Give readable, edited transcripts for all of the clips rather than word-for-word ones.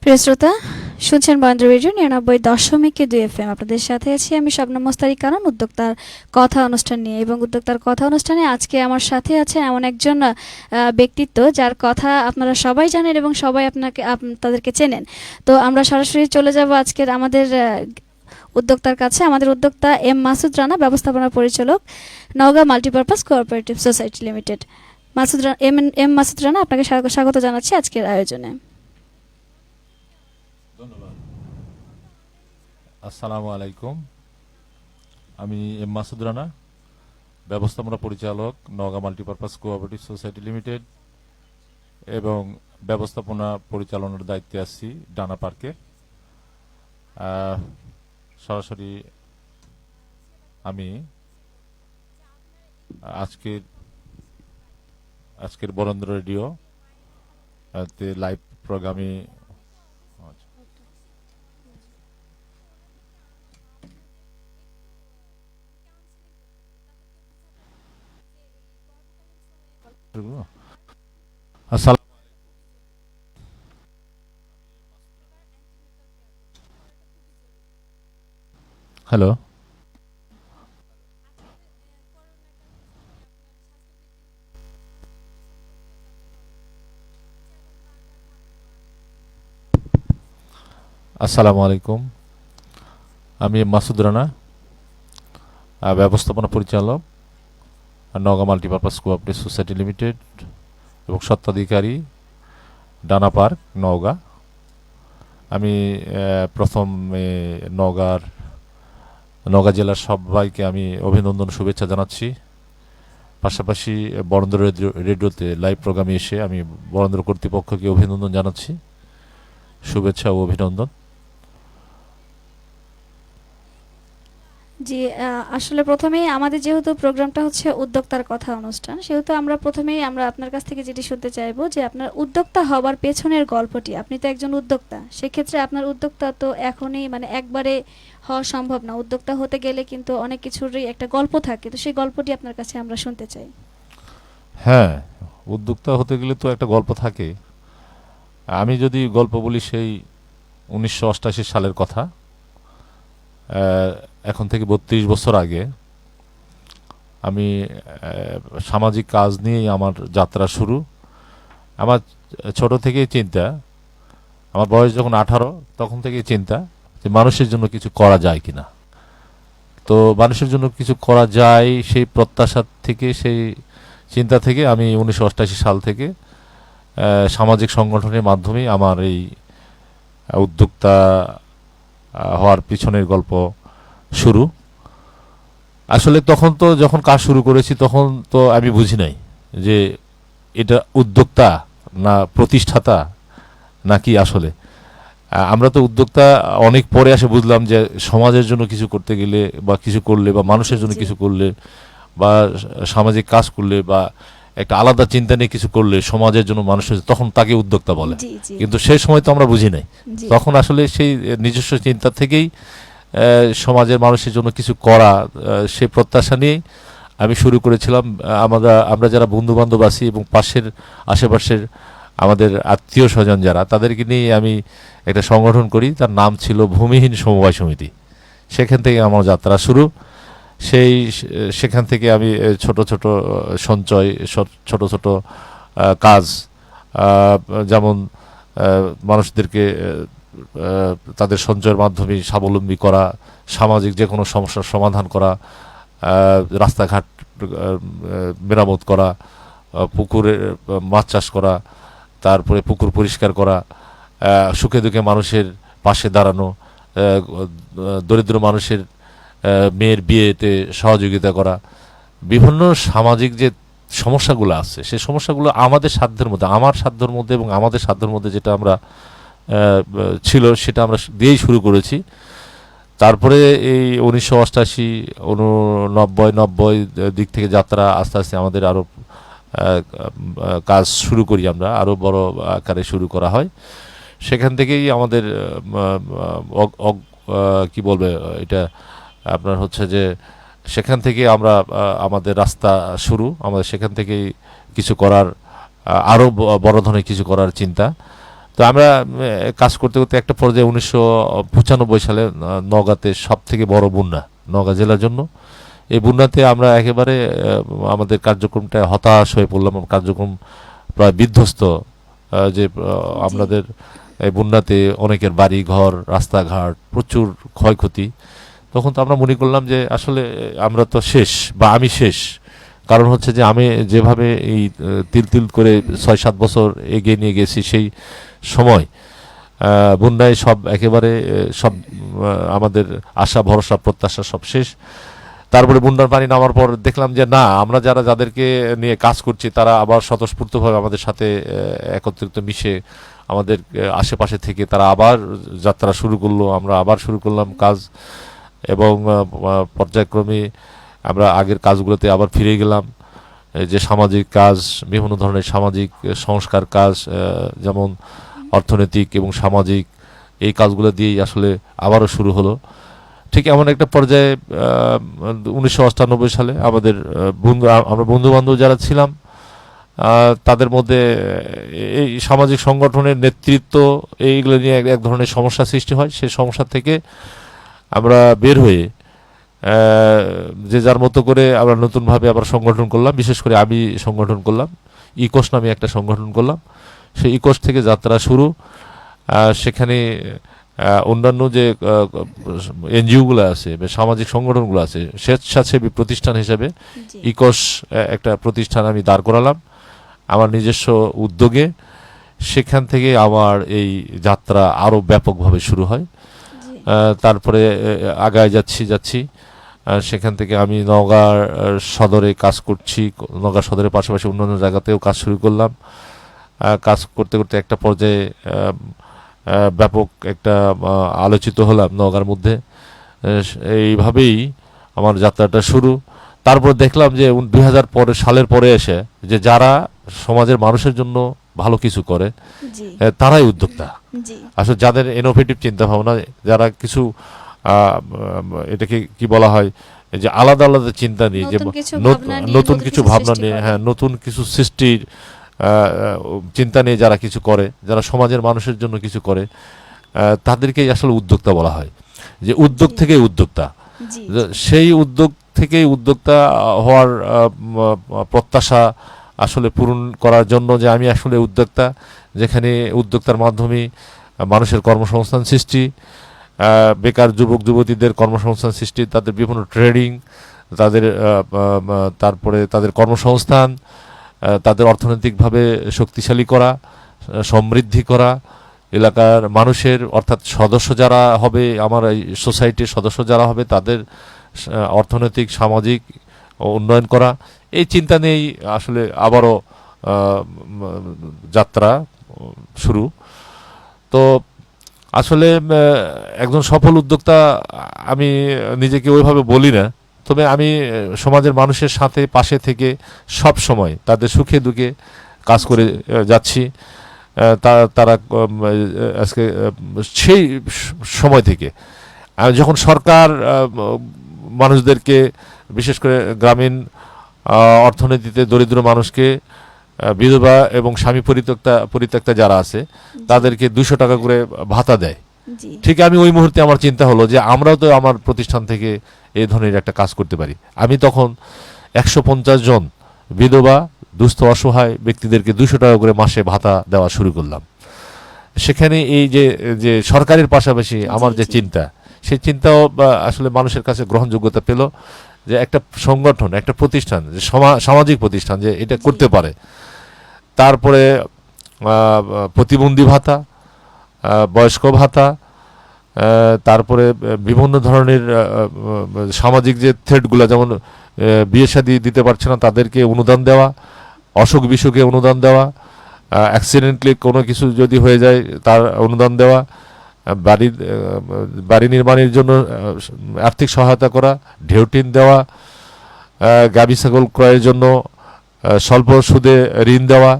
প্রিয় শ্রোতা, শুনছেন বরেন্দ্র রেডিও ৯৯.২ FM। আপনাদের সাথে আছি আমি শবনম মোস্তারি কারণ উদ্যোক্তার কথা অনুষ্ঠান নিয়ে, এবং উদ্যোক্তার কথা অনুষ্ঠানে আজকে আমার সাথে আছেন এমন একজন ব্যক্তিত্ব যার কথা আপনারা সবাই জানেন এবং সবাই তাদেরকে চেনেন। তো আমরা সরাসরি চলে যাব আজকের আমাদের উদ্যোক্তার কাছে। আমাদের উদ্যোক্তা এম মাসুদ রানা, ব্যবস্থাপনা পরিচালক, Naogaon multipurpose cooperative society limited. M Masud Rana, আপনাকে স্বাগত জানাচ্ছি আজকের আয়োজনে। ধন্যবাদ। আসসালামু আলাইকুম। আমি এম মাসুদ রানা, ব্যবস্থাপনা পরিচালক, Naogaon multipurpose cooperative society limited, এবং ব্যবস্থাপনা পরিচালনার দায়িত্বে আছি ডানা পার্কে। সরাসরি আমি আজকের বরেন্দ্র রেডিও তে লাইভ প্রোগ্রামে হ্যালো। আসসালামু আলাইকুম। আমি মাসুদ রানা, ব্যবস্থাপনা পরিচালক, Naogaon multipurpose cooperative society limited এবং স্বত্বাধিকারী ডানা পার্ক নওগাঁ। আমি প্রথমে নওগাঁ জেলার সবাইকে আমি অভিনন্দন শুভেচ্ছা জানাচ্ছি। পাশাপাশি বরেন্দ্র রেডিওতে লাইভ প্রোগ্রামে এসে আমি বরেন্দ্র কর্তৃপক্ষকে অভিনন্দন জানাচ্ছি, শুভেচ্ছা ও অভিনন্দন। জি, আসলে প্রথমেই আমাদের যেহেতু প্রোগ্রামটা হচ্ছে উদ্যোক্তার কথা অনুষ্ঠান, সেহেতু আমরা আপনার কাছ থেকে যেটি শুনতে চাইবো যে আপনার উদ্যোক্তা হবার পেছনের গল্পটি। আপনি তো একজন উদ্যোক্তা, সেক্ষেত্রে আপনার উদ্যোক্তা তো এখনই একবারে হওয়া সম্ভব না। উদ্যোক্তা হতে গেলে কিন্তু অনেক কিছুরই একটা গল্প থাকে, তো সেই গল্পটি আপনার কাছে আমরা শুনতে চাই। হ্যাঁ, উদ্যোক্তা হতে গেলে তো একটা গল্প থাকে। আমি যদি গল্প বলি, সেই 1988 সালের কথা, এখন থেকে 32 বছর আগে আমি সামাজিক কাজ নিয়েই আমার যাত্রা শুরু। আমার ছোট থেকেই চিন্তা, আমার বয়স যখন 18 তখন থেকেই চিন্তা যে মানুষের জন্য কিছু করা যায় কিনা। তো মানুষের জন্য কিছু করা যায় সেই প্রত্যাশা থেকে, সেই চিন্তা থেকে আমি 1988 সাল থেকে সামাজিক সংগঠনের মাধ্যমে আমার এই উদ্যোক্তা হওয়ার পিছনের গল্প শুরু। আসলে তখন তো যখন কাজ শুরু করেছি তখন তো আমি বুঝি নাই যে এটা উদ্যোক্তা না প্রতিষ্ঠাতা নাকি। আসলে আমরা তো উদ্যোক্তা অনেক পরে এসে বুঝলাম যে সমাজের জন্য কিছু করতে গেলে বা কিছু করলে বা মানুষের জন্য কিছু করলে বা সামাজিক কাজ করলে বা একটা আলাদা চিন্তা নিয়ে কিছু করলে সমাজের জন্য মানুষের, তখন তাকে উদ্যোক্তা বলে। কিন্তু সেই সময় তো আমরা বুঝি নাই। তখন আসলে সেই নিজস্ব চিন্তা থেকেই সমাজের মানুষের জন্য কিছু করা, সেই প্রত্যাশা নিয়েই আমি শুরু করেছিলাম। আমরা যারা বন্ধু বান্ধব আছি এবং আশেপাশের আমাদের আত্মীয় স্বজন যারা, তাদেরকে নিয়ে আমি একটা সংগঠন করি, তার নাম ছিল ভূমিহীন সমবায় সমিতি। সেখান থেকে আমার যাত্রা শুরু। সেখান থেকে আমি ছোট ছোট সঞ্চয়, ছোট ছোট কাজ, যেমন মানুষদেরকে তাদের সঞ্চয়ের মাধ্যমে স্বাবলম্বী করা, সামাজিক যে কোনো সমস্যার সমাধান করা, রাস্তাঘাট মেরামত করা, পুকুরে মাছ চাষ করা, তারপরে পুকুর পরিষ্কার করা, সুখে দুঃখে মানুষের পাশে দাঁড়ানো, দরিদ্র মানুষের মেয়ের বিয়েতে সহযোগিতা করা, বিভিন্ন সামাজিক যে সমস্যাগুলো আছে সেই সমস্যাগুলো আমাদের সাধ্যের মধ্যে, আমার সাধ্যের মধ্যে এবং আমাদের সাধ্যের মধ্যে যেটা আমরা ছিল সেটা আমরা দিয়েই শুরু করেছি। তারপরে এই 1988, 1990 দিক থেকে যাত্রা আস্তে আস্তে আমাদের আরও কাজ শুরু করি, আমরা আরও বড় আকারে শুরু করা হয়। সেখান থেকেই আমাদের কি বলবে এটা আপনার হচ্ছে যে সেখান থেকে আমরা আমাদের রাস্তা শুরু, আমাদের সেখান থেকেই কিছু করার, আরও বড় ধরনের কিছু করার চিন্তা। তো আমরা কাজ করতে করতে একটা পর্যায়ে 1995 সালে নওগাঁতে সব থেকে বড় বন্যা নওগাঁ জেলার জন্য। এই বন্যাতে আমরা একেবারে আমাদের কার্যক্রমটা হতাশ হয়ে পড়লাম, কার্যক্রম প্রায় বিধ্বস্ত। যে আমাদের এই বন্যাতে অনেকের বাড়ি ঘর রাস্তাঘাট প্রচুর ক্ষয়ক্ষতি। তখন তো আমরা মনে করলাম যে আসলে আমরা তো শেষ, বা আমি শেষ। কারণ হচ্ছে যে আমি যেভাবে এই তিল তিল করে 6-7 বছর এগিয়ে নিয়ে গেছি, সেই সময় বন্যায় সব একেবারে সব আমাদের আশা ভরসা প্রত্যাশা সব শেষ। তারপরে বন্যার পানি নামার পর দেখলাম যে না, আমরা যাদেরকে নিয়ে কাজ করছি তারা আবার স্বতঃস্ফূর্তভাবে আমাদের সাথে একত্রিত মিশে আমাদের আশেপাশে থেকে তারা আবার যাত্রা শুরু করলো। আমরা আবার শুরু করলাম কাজ, এবং পর্যায়ক্রমে আমরা আগের কাজগুলোতে আবার ফিরে গেলাম। যে সামাজিক কাজ, বিভিন্ন ধরনের সামাজিক সংস্কার কাজ, যেমন অর্থনৈতিক এবং সামাজিক, এই কাজগুলো দিয়েই আসলে আবারও শুরু হলো। ঠিক এমন একটা পর্যায়ে 1998 সালে আমাদের আমরা বন্ধু বান্ধব যারা ছিলাম তাদের মধ্যে এই সামাজিক সংগঠনের নেতৃত্ব এইগুলো নিয়ে এক ধরনের সমস্যা সৃষ্টি হয়। সেই সমস্যা থেকে আমরা বের হয়ে যে যার মতো করে আমরা নতুনভাবে আবার সংগঠন করলাম। বিশেষ করে আমি সংগঠন করলাম, ইকোস নামে একটা সংগঠন করলাম। সেই ইকোস থেকে যাত্রা শুরু। সেখানে অন্যান্য যে এনজিওগুলো আছে, সামাজিক সংগঠনগুলো আছে, স্বেচ্ছাসেবী প্রতিষ্ঠান হিসেবে ইকোস একটা প্রতিষ্ঠান আমি দাঁড় করালাম আমার নিজস্ব উদ্যোগে। সেখান থেকে আমার এই যাত্রা আরও ব্যাপকভাবে শুরু হয়। তারপরে আগায় যাচ্ছি। সেখান থেকে আমি নওগাঁ সদরে কাজ করছি। নওগাঁ সদরের পাশাপাশি অন্যান্য জায়গাতেও কাজ শুরু করলাম। কাজ করতে করতে একটা পর্যায়ে ব্যাপক একটা আলোচিত হলাম নওগাঁর মধ্যে। এইভাবেই আমার যাত্রাটা শুরু। তারপর দেখলাম যে 2000 সালের পরে এসে যে যারা সমাজের মানুষের জন্য ভালো কিছু করে তারাই উদ্যোক্তা। আসলে যাদের ইনোভেটিভ চিন্তা ভাবনা, যারা কিছু এটাকে কি বলা হয়, যে আলাদা আলাদা চিন্তা নিয়ে, যে নতুন কিছু ভাবনা নিয়ে, হ্যাঁ, নতুন কিছু সৃষ্টির চিন্তা নিয়ে যারা কিছু করে, যারা সমাজের মানুষের জন্য কিছু করে, তাদেরকেই আসলে উদ্যোক্তা বলা হয়। যে উদ্যোগ থেকে উদ্যোক্তা, সেই উদ্যোগ থেকেই উদ্যোক্তা হওয়ার প্রত্যাশা আসলে পূরণ করার জন্য যে আমি আসলে উদ্যোক্তা, যেখানে উদ্যোক্তার মাধ্যমে মানুষের কর্মসংস্থান সৃষ্টি, বেকার যুবক যুবতীদের কর্মসংস্থান সৃষ্টি, তাদের বিভিন্ন ট্রেডিং, তাদের তারপরে তাদের কর্মসংস্থান, তাদের অর্থনৈতিকভাবে শক্তিশালী করা, সমৃদ্ধি করা, এলাকার মানুষের অর্থাৎ সদস্য যারা হবে, আমার এই সোসাইটির সদস্য যারা হবে, তাদের অর্থনৈতিক সামাজিক উন্নয়ন করা। এই চিন্তা নিয়েই আসলে আবারও যাত্রা শুরু। তো আসলে একজন সফল উদ্যোক্তা আমি নিজেকে ওইভাবে বলি না, তবে আমি সমাজের মানুষের সাথে পাশে থেকে সব সময় তাদের সুখে দুঃখে কাজ করে যাচ্ছি। তারা আজকে সেই সময় থেকে যখন সরকার মানুষদেরকে, বিশেষ করে গ্রামীণ অর্থনীতিতে দরিদ্র মানুষকে, বিধবা এবং স্বামী পরিত্যক্তা যারা আছে তাদেরকে 200 টাকা করে ভাতা দেয়, ঠিক আমি ওই মুহূর্তে আমার চিন্তা হলো যে আমরাও তো আমার প্রতিষ্ঠান থেকে এই ধরনের একটা কাজ করতে পারি। আমি তখন 150 জন বিধবা দুস্থ অসহায় ব্যক্তিদেরকে 200 টাকা করে মাসে ভাতা দেওয়া শুরু করলাম। সেখানে এই যে সরকারের পাশাপাশি আমার যে চিন্তা, সেই চিন্তাও আসলে মানুষের কাছে গ্রহণযোগ্যতা পেল, যে একটা সংগঠন, একটা প্রতিষ্ঠান, যে সামাজিক প্রতিষ্ঠান যে এটা করতে পারে। তারপরে প্রতিবন্ধী ভাতা, বয়স্ক ভাতা, তারপরে বিভিন্ন ধরনের সামাজিক যে থ্রেডগুলো, যেমন বিয়ে শাদী দিতে পারছে না তাদেরকে অনুদান দেওয়া, অসুখ বিসুখে অনুদান দেওয়া, অ্যাক্সিডেন্টলি কোনো কিছু যদি হয়ে যায় তার অনুদান দেওয়া, বাড়ি নির্মাণের জন্য আর্থিক সহায়তা করা, ঢেউটিন দেওয়া, গাভী ছাগল ক্রয়ের জন্য স্বল্প সুদে ঋণ দেওয়া,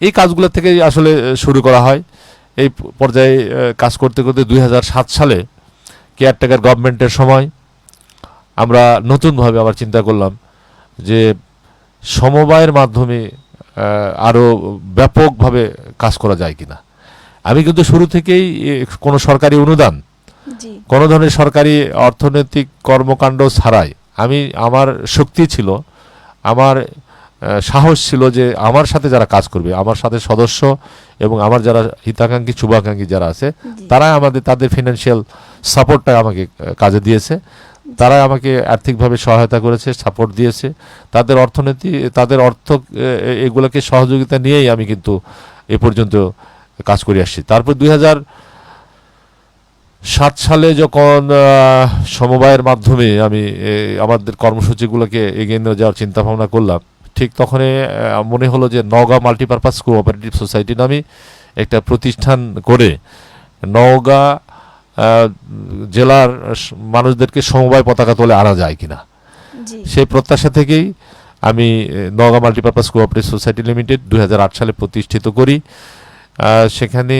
এই কাজগুলো থেকে আসলে শুরু করা হয়। এই পর্যায়ে কাজ করতে করতে 2007 সালে কেয়ারটেকার গভর্নমেন্টের সময় আমরা নতুনভাবে আবার চিন্তা করলাম যে সমবায়ের মাধ্যমে আরও ব্যাপকভাবে কাজ করা যায় কিনা। আমি কিন্তু শুরু থেকেই কোনো সরকারি অনুদান, জি কোনো ধরনের সরকারি অর্থনৈতিক কর্মকাণ্ড ছাড়াই আমার শক্তি ছিল, আমার সাহস ছিল যে আমার সাথে যারা কাজ করবে, আমার সাথে সদস্য এবং আমার যারা হিতাকাঙ্ক্ষী শুভাকাঙ্ক্ষী যারা আছে, জি তারা তাদের ফিনান্সিয়াল সাপোর্টটা আমাকে কাজে দিয়েছে, তারা আমাকে আর্থিকভাবে সহায়তা করেছে, সাপোর্ট দিয়েছে, তাদের অর্থনীতি, তাদের অর্থ এগুলোকে সহযোগিতা নিয়েই আমি কিন্তু এ পর্যন্ত কাজ করে আসছি। তারপর 2007 সালে যখন সমবায়ের মাধ্যমে আমি আমাদের কর্মসূচিগুলোকে এগিয়ে নিয়ে যাওয়ার চিন্তা ভাবনা করলাম, ঠিক তখনই মনে হলো যে নওগাঁ মাল্টিপারপাস কোঅপারেটিভ সোসাইটি নামে একটা প্রতিষ্ঠান করে নওগাঁ জেলার মানুষদেরকে সমবায় পতাকা তলে আনা যায় কিনা। জি সেই প্রত্যাশা থেকেই আমি Naogaon multipurpose cooperative society limited 2008 সালে প্রতিষ্ঠিত করি। সেখানে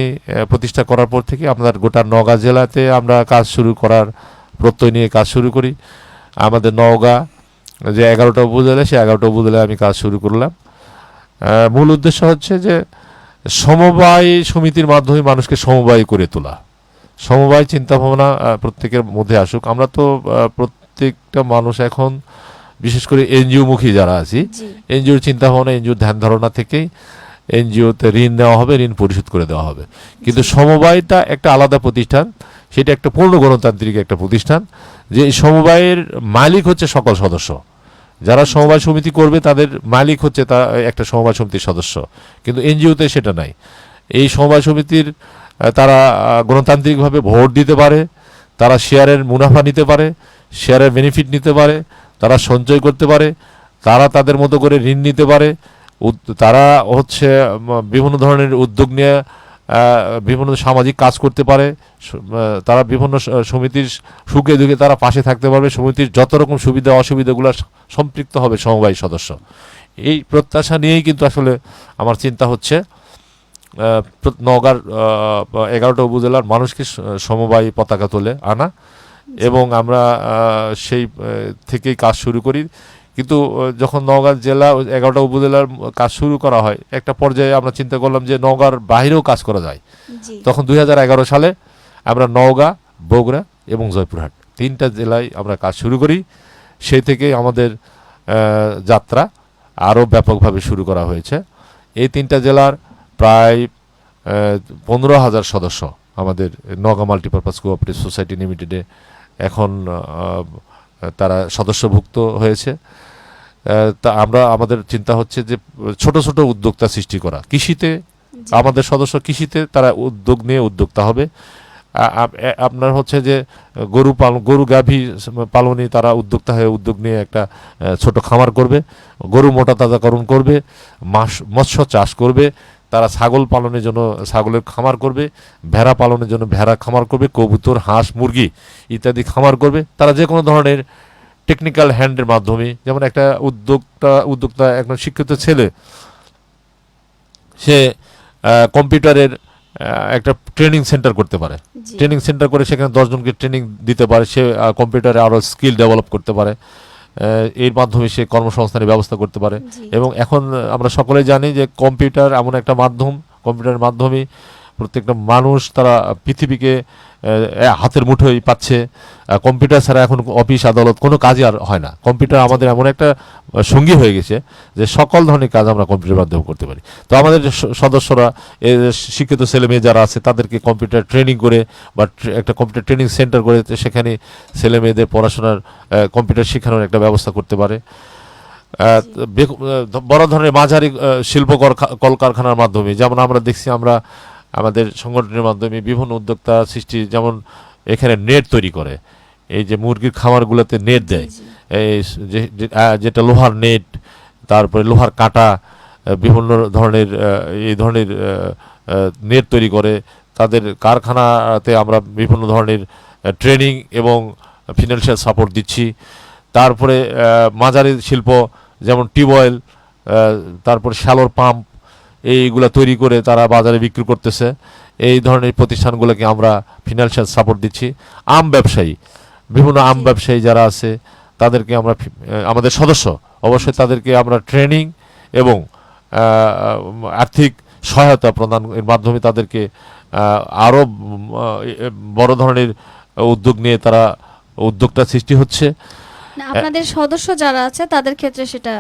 প্রতিষ্ঠা করার পর থেকে আপনার গোটা নওগাঁ জেলাতে আমরা কাজ শুরু করার প্রত্যয় নিয়ে কাজ শুরু করি। আমাদের নওগাঁ যে 11টা উপজেলা, সেই 11টা উপজেলায় আমি কাজ শুরু করলাম। মূল উদ্দেশ্য হচ্ছে যে সমবায় সমিতির মাধ্যমে মানুষকে সমবায় করে তোলা, সমবায় চিন্তাভাবনা প্রত্যেকের মধ্যে আসুক। আমরা তো প্রত্যেকটা মানুষ এখন বিশেষ করে এনজিও মুখী যারা আছি, জি এনজিওর চিন্তাভাবনা, এনজিওর ধ্যান ধারণা থেকেই এনজিওতে ঋণ নেওয়া হবে, ঋণ পরিশোধ করে দেওয়া হবে। কিন্তু সমবায়টা একটা আলাদা প্রতিষ্ঠান, সেটা একটা পূর্ণ গণতান্ত্রিক একটা প্রতিষ্ঠান, যে এই সমবায়ের মালিক হচ্ছে সকল সদস্য। যারা সমবায় সমিতি করবে তাদের মালিক হচ্ছে একটা সমবায় সমিতির সদস্য, কিন্তু এনজিওতে সেটা নাই। এই সমবায় সমিতির তারা গণতান্ত্রিকভাবে ভোট দিতে পারে, তারা শেয়ারের মুনাফা নিতে পারে, শেয়ারের বেনিফিট নিতে পারে, তারা সঞ্চয় করতে পারে, তারা তাদের মতো করে ঋণ নিতে পারে, তারা হচ্ছে বিভিন্ন ধরনের উদ্যোগ নিয়ে বিভিন্ন সামাজিক কাজ করতে পারে, তারা বিভিন্ন সমিতির সুখে দুঃখে তারা পাশে থাকতে পারবে, সমিতির যত রকম সুবিধা অসুবিধাগুলো সম্পৃক্ত হবে সমবায় সদস্য। এই প্রত্যাশা নিয়েই কিন্তু আসলে আমার চিন্তা হচ্ছে নওগাঁর 11টা উপজেলার মানুষকে সমবায় পতাকা তোলে আনা, এবং আমরা সেই থেকেই কাজ শুরু করি। কিন্তু যখন নওগাঁ জেলা 11টা উপজেলার কাজ শুরু করা হয়, একটা পর্যায়ে আমরা চিন্তা করলাম যে নওগাঁর বাইরেও কাজ করা যায়। জি তখন 2011 সালে আমরা নওগাঁ, বগুড়া এবং জয়পুরহাট 3টা জেলায় আমরা কাজ শুরু করি। সেই থেকে আমাদের যাত্রা আরও ব্যাপকভাবে শুরু করা হয়েছে। এই 3টা জেলার প্রায় 15,000 সদস্য আমাদের নওগাঁ মাল্টিপারপাস কোঅপারেটিভ সোসাইটি লিমিটেডে এখন তারা সদস্যভুক্ত হয়েছে। তা আমাদের চিন্তা হচ্ছে যে ছোট ছোট উদ্যোক্তা সৃষ্টি করা, কৃষিতে জি আমাদের সদস্য কৃষিতে তারা উদ্যোগ নিয়ে উদ্যোক্তা হবে। আপনার হচ্ছে যে গরু গাভী পালনে তারা উদ্যোক্তা হয়ে উদ্যোগ নিয়ে একটা ছোট খামার করবে, গরু মোটা তাজাকরণ করবে, মৎস্য চাষ করবে, তারা ছাগল পালনের জন্য ছাগলের খামার করবে, ভেড়া পালনের জন্য ভেড়া খামার করবে, কবুতর, হাঁস, মুরগি ইত্যাদি খামার করবে। তারা যে কোনো ধরনের টেকনিক্যাল হ্যান্ডের মাধ্যমে, যেমন একটা উদ্যোক্তা একজন শিক্ষিত ছেলে, সে কম্পিউটারের একটা ট্রেনিং সেন্টার করতে পারে, জি ট্রেনিং সেন্টার করে সেখানে 10 জনকে ট্রেনিং দিতে পারে, সে কম্পিউটারে আরও স্কিল ডেভেলপ করতে পারে, এর মাধ্যমে সে কর্মসংস্থানের ব্যবস্থা করতে পারে। জি এবং এখন আমরা সকলেই জানি যে কম্পিউটার এমন একটা মাধ্যম, কম্পিউটারের মাধ্যমে প্রত্যেকটা মানুষ তারা পৃথিবীকে হাতের মুঠোয় পাচ্ছে। কম্পিউটার ছাড়া এখন অফিস আদালত কোনো কাজই আর হয় না। কম্পিউটার আমাদের এমন একটা সঙ্গী হয়ে গেছে যে সকল ধরনের কাজ আমরা কম্পিউটারের মাধ্যমে করতে পারি। তো আমাদের সদস্যরা, শিক্ষিত ছেলে মেয়ে যারা আছে, তাদেরকে কম্পিউটার ট্রেনিং করে বা একটা কম্পিউটার ট্রেনিং সেন্টার করে সেখানে ছেলে মেয়েদের পড়াশোনার কম্পিউটার শেখানোর একটা ব্যবস্থা করতে পারে। বড় ধরনের মাঝারি শিল্প কলকারখানার মাধ্যমে, যেমন আমরা দেখছি, আমরা আমাদের সংগঠনের মাধ্যমে বিভিন্ন উদ্যোক্তা সৃষ্টি, যেমন এখানে নেট তৈরি করে, এই যে মুরগির খামারগুলোতে নেট দেয়, এই যেটা লোহার নেট, তারপরে লোহার কাঁটা, বিভিন্ন ধরনের এই ধরনের নেট তৈরি করে। তাদের কারখানাতে আমরা বিভিন্ন ধরনের ট্রেনিং এবং ফিনান্সিয়াল সাপোর্ট দিচ্ছি। তারপরে মাঝারি শিল্প, যেমন টিউবওয়েল, তারপর শ্যালোর পাম্প, এইগুলা তৈরি করে তারা বাজারে বিক্রি করতেছে। এই ধরনের প্রতিষ্ঠানগুলোকে আমরা ফিনান্সিয়াল সাপোর্ট দিচ্ছি। আম ব্যবসায়ী, বিভিন্ন আম ব্যবসায়ী যারা আছে তাদেরকে আমরা, আমাদের সদস্য অবশ্যই, তাদেরকে আমরা ট্রেনিং এবং আর্থিক সহায়তা প্রদানের মাধ্যমে তাদেরকে আরও বড় ধরনের উদ্যোগ নিয়ে তারা উদ্যোগটা সৃষ্টি হচ্ছে। না, আপনাদের সদস্য যারা আছে তাদের ক্ষেত্রে সেটা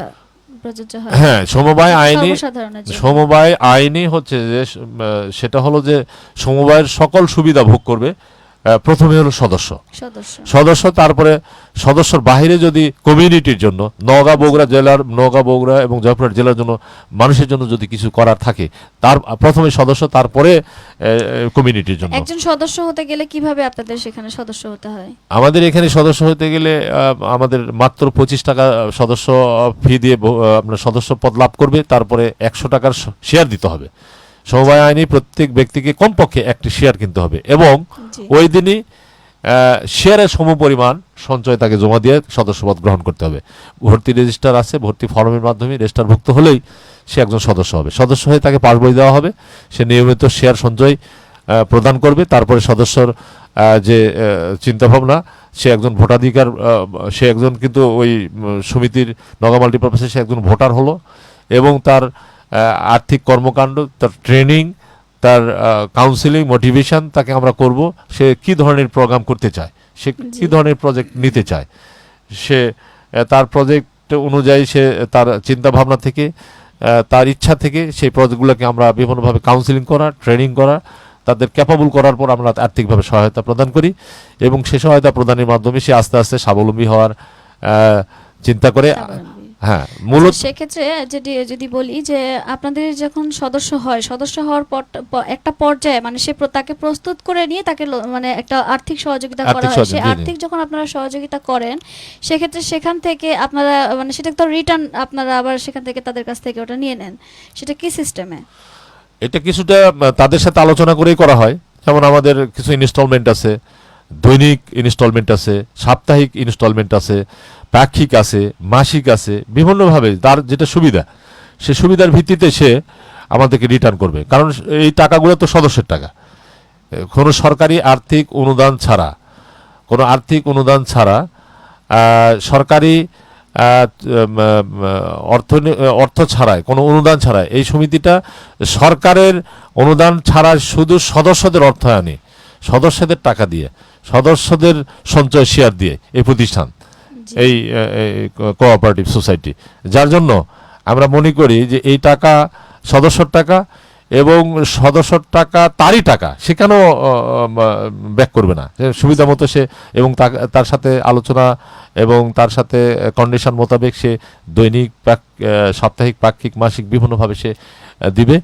প্রযোজ্য হয়। হ্যাঁ, সমবায় আইনি, সর্বসাধারণের জন্য। সমবায় আইনি হচ্ছে যে সেটা হলো যে সমবায়ের সকল সুবিধা ভোগ করবে প্রথমে হলো সদস্য, সদস্য তারপরে সদস্যর বাইরে যদি কমিউনিটির জন্য নওগাঁ বগুড়া এবং জয়পুরহাট জেলার জন্য মানুষের জন্য যদি কিছু করার থাকে, তার প্রথমে সদস্য, তারপরে কমিউনিটির জন্য। একজন সদস্য হতে গেলে কিভাবে আপনাদের সেখানে সদস্য হতে হয়? আমাদের এখানে সদস্য হতে গেলে আমাদের মাত্র 25 টাকা সদস্য ফি দিয়ে আপনার সদস্য পদ লাভ করবে, তারপরে 100 টাকার শেয়ার দিতে হবে। সমবায় আইনে প্রত্যেক ব্যক্তিকে কমপক্ষে একটি শেয়ার কিনতে হবে এবং ওই দিনই শেয়ারের সমপরিমাণ সঞ্চয় তাকে জমা দিয়ে সদস্যপদ গ্রহণ করতে হবে। ভর্তি রেজিস্টার আছে, ভর্তি ফর্মের মাধ্যমে রেজিস্টারভুক্ত হলেই সে একজন সদস্য হবে। সদস্য হয়ে তাকে পাসবই দেওয়া হবে, সে নিয়মিত শেয়ার সঞ্চয় প্রদান করবে। তারপরে সদস্যর যে চিন্তাভাবনা, সে একজন ভোটাধিকার, সে একজন কিন্তু ওই সমিতির নওগাঁ মাল্টিপারপাসে সে একজন ভোটার হলো এবং তার আর্থিক কর্মকাণ্ড, তার ট্রেনিং, তার কাউন্সিলিং, মোটিভেশন তাকে আমরা করব। সে কি ধরনের প্রোগ্রাম করতে চায়, সে কি ধরনের প্রজেক্ট নিতে চায়, সে তার প্রজেক্ট অনুযায়ী সে তার চিন্তা ভাবনা থেকে, তার ইচ্ছা থেকে সেই প্রজেক্টগুলোকে আমরা বিভিন্নভাবে কাউন্সিলিং করা, ট্রেনিং করা, তাদের ক্যাপাবল করার পর আমরা আর্থিকভাবে সহায়তা প্রদান করি এবং সে সহায়তা প্রদানের মাধ্যমে সে আস্তে আস্তে স্বাবলম্বী হওয়ার চিন্তা করে। হ্যাঁ, মূলত সেক্ষেত্রে যদি বলি যে আপনাদের যখন সদস্য হওয়ার পর একটা পর্যায়ে মানে তাকে প্রস্তুত করে নিয়ে তাকে মানে একটা আর্থিক সহযোগিতা করা হয়। সেই আর্থিক যখন আপনারা সহযোগিতা করেন, সেক্ষেত্রে সেখান থেকে আপনারা মানে সেটা তো রিটার্ন আপনারা আবার সেখান থেকে তাদের কাছ থেকে ওটা নিয়ে নেন, সেটা কি সিস্টেমে? এটা কিছুটা তাদের সাথে আলোচনা করেই করা হয়। যেমন আমাদের কিছু ইনস্টলমেন্ট আছে, দৈনিক ইনস্টলমেন্ট আছে, সাপ্তাহিক ইনস্টলমেন্ট আছে, পাক্ষিক আছে, মাসিক আছে, বিভিন্নভাবে তার যেটা সুবিধা, সে সুবিধার ভিত্তিতে সে আমাদেরকে রিটার্ন করবে। কারণ এই টাকাগুলো তো সদস্যের টাকা। কোনো সরকারি আর্থিক অনুদান ছাড়া সরকারি অর্থ ছাড়াই, কোনো অনুদান ছাড়াই এই সমিতিটা সরকারের অনুদান ছাড়া শুধু সদস্যদের অর্থায়নে, সদস্যদের টাকা দিয়ে, সদস্যদের সঞ্চয় শেয়ার দিয়ে এই প্রতিষ্ঠান, এই কোঅপারেটিভ সোসাইটি, যার জন্য আমরা মনে করি যে এই টাকা সদস্যর টাকা এবং সদস্যর টাকা তারই টাকা, সে কেন ব্যাক করবে না? সুবিধা মতো সে এবং তার সাথে আলোচনা এবং তার সাথে কন্ডিশন মোতাবেক সে দৈনিক, সাপ্তাহিক, পাক্ষিক, মাসিক বিভিন্নভাবে সে দিবে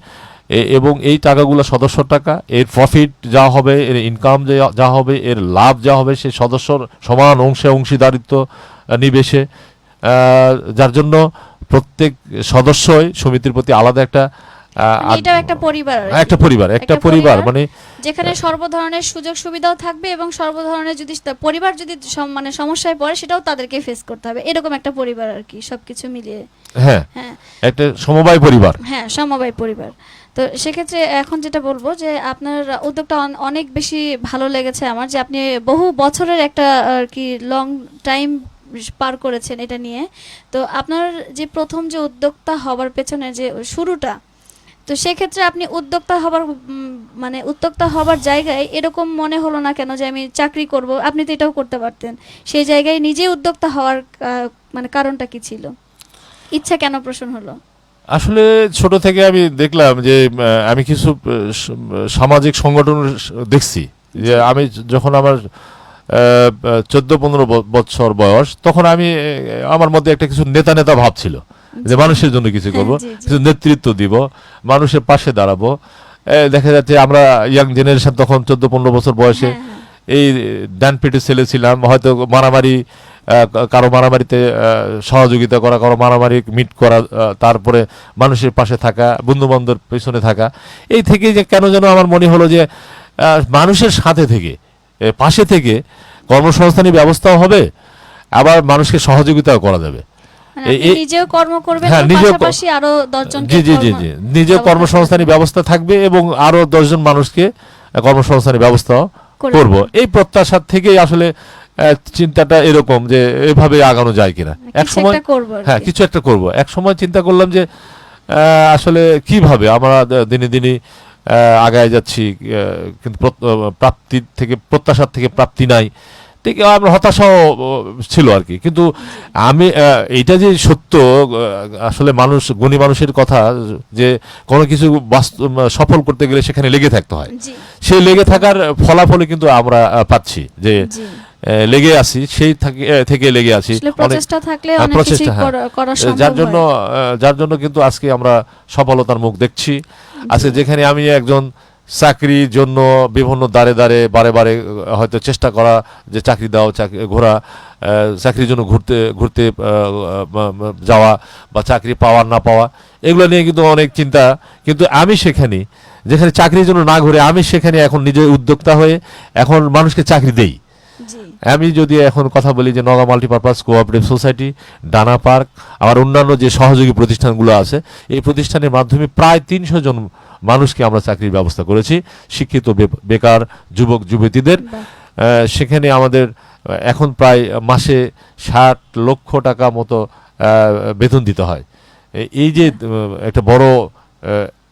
এবং এই টাকাগুলো সদস্যর টাকা, এর প্রফিট যা হবে, এর ইনকাম যা হবে, এর লাভ যা হবে, সে সদস্যর সমান অংশীদারিত্ব নিবে সে, যার জন্য প্রত্যেক সদস্যই সমিতির প্রতি আলাদা একটা পরিবার মানে যেখানে সর্ব ধরনের সুযোগ সুবিধাও থাকবে এবং সর্ব ধরনের যদি পরিবার যদি মানে সমস্যায় পড়ে সেটাও তাদেরকে ফেস করতে হবে, এরকম একটা পরিবার আর কি, সবকিছু মিলিয়ে। হ্যাঁ, একটা সমবায় পরিবার। হ্যাঁ, সমবায় পরিবার। তো সেক্ষেত্রে এখন যেটা বলবো যে আপনার উদ্যোগটা অনেক বেশি ভালো লেগেছে আমার, যে আপনি বহু বছরের একটা আর কি লং টাইম পার করেছেন এটা নিয়ে। তো আপনার যে প্রথম যে উদ্যোক্তা হবার পেছনে যে শুরুটা, তো সেক্ষেত্রে আপনি উদ্যোক্তা হবার জায়গায় এরকম মনে হলো না কেন যে আমি চাকরি করব? আপনি তো এটাও করতে পারতেন। সেই জায়গায় নিজে উদ্যোক্তা হওয়ার মানে কারণটা কি ছিল? ইচ্ছা কেন পোষণ হলো? আসলে ছোট থেকে আমি দেখলাম যে আমি কিছু সামাজিক সংগঠন দেখছি, যে আমি যখন আমার 14-15 বছর বয়স, তখন আমি আমার মধ্যে একটা কিছু নেতা ভাব ছিল, যে মানুষের জন্য কিছু করব, কিছু নেতৃত্ব দিব, মানুষের পাশে দাঁড়াবো। দেখা যাচ্ছে আমরা ইয়াং জেনারেশন তখন 14-15 বছর বয়সে এই ডান পেটে ছেলে ছিলাম, হয়তো কারো মারামারিতে সহযোগিতা করা, কারো মারামারি মিট করা, তারপরে মানুষের পাশে থাকা, বন্ধু বান্ধবের পেছনে থাকা, এই থেকে যে কেন যেন আমার মনে হলো যে মানুষের সাথে থেকে, পাশে থেকে কর্মসংস্থানের ব্যবস্থাও হবে, আবার মানুষকে সহযোগিতাও করা যাবে। নিজেও কর্ম করবেন, পাশাপাশি আরো 10 জনকে নিজেও কর্মসংস্থানের ব্যবস্থা থাকবে এবং আরো 10 জন মানুষকে কর্মসংস্থানের ব্যবস্থা করব, এই প্রত্যাশা থেকেই আসলে চিন্তাটা এরকম যে এভাবে আগানো যায় কিনা, এক সময় কিছু একটা করব। এক সময় চিন্তা করলাম যে আসলে কিভাবে আমরা দিনে দিনে আগায় যাচ্ছি, কিন্তু প্রত্যাশার থেকে প্রাপ্তি নাই, ঠিক আমরা হতাশাও ছিল আর কি। কিন্তু আমি এইটা যে সত্য, আসলে গুণী মানুষের কথা যে কোনো কিছু সফল করতে গেলে সেখানে লেগে থাকতে হয়। জি সেই লেগে থাকার ফলাফলে কিন্তু আমরা পাচ্ছি যে জি লেগে আছি, সেই থেকে লেগে আছি আসলে অনেক প্রচেষ্টা থাকলে অনেক প্রচেষ্টা, কিছুই হ্যাঁ। করা সম্ভব যার জন্য কিন্তু আজকে আমরা সফলতার মুখ দেখছি। আজকে যেখানে আমি একজন চাকরির জন্য বিভিন্ন দ্বারে দ্বারে বারে বারে হয়তো চেষ্টা করা, যে চাকরি দাও, ঘোরা, চাকরির জন্য ঘুরতে যাওয়া বা চাকরি পাওয়া না পাওয়া, এগুলো নিয়ে কিন্তু অনেক চিন্তা। কিন্তু আমি যেখানে চাকরির জন্য না ঘুরে, আমি সেখানে এখন নিজে উদ্যোক্তা হয়ে এখন মানুষকে চাকরি দেই। জি আমি যদি এখন কথা বলি যে নওগাঁ মাল্টিপারপাস কোঅপারেটিভ সোসাইটি, ডানা পার্ক, আমার অন্যান্য যে সহযোগী প্রতিষ্ঠানগুলো আছে, এই প্রতিষ্ঠানের মাধ্যমে প্রায় 300 জন মানুষকে আমরা চাকরির ব্যবস্থা করেছি, শিক্ষিত বেকার যুবক যুবতীদের। সেখানে আমাদের এখন প্রায় মাসে 60 লক্ষ টাকা মতো বেতন দিতে হয়। এই যে একটা বড়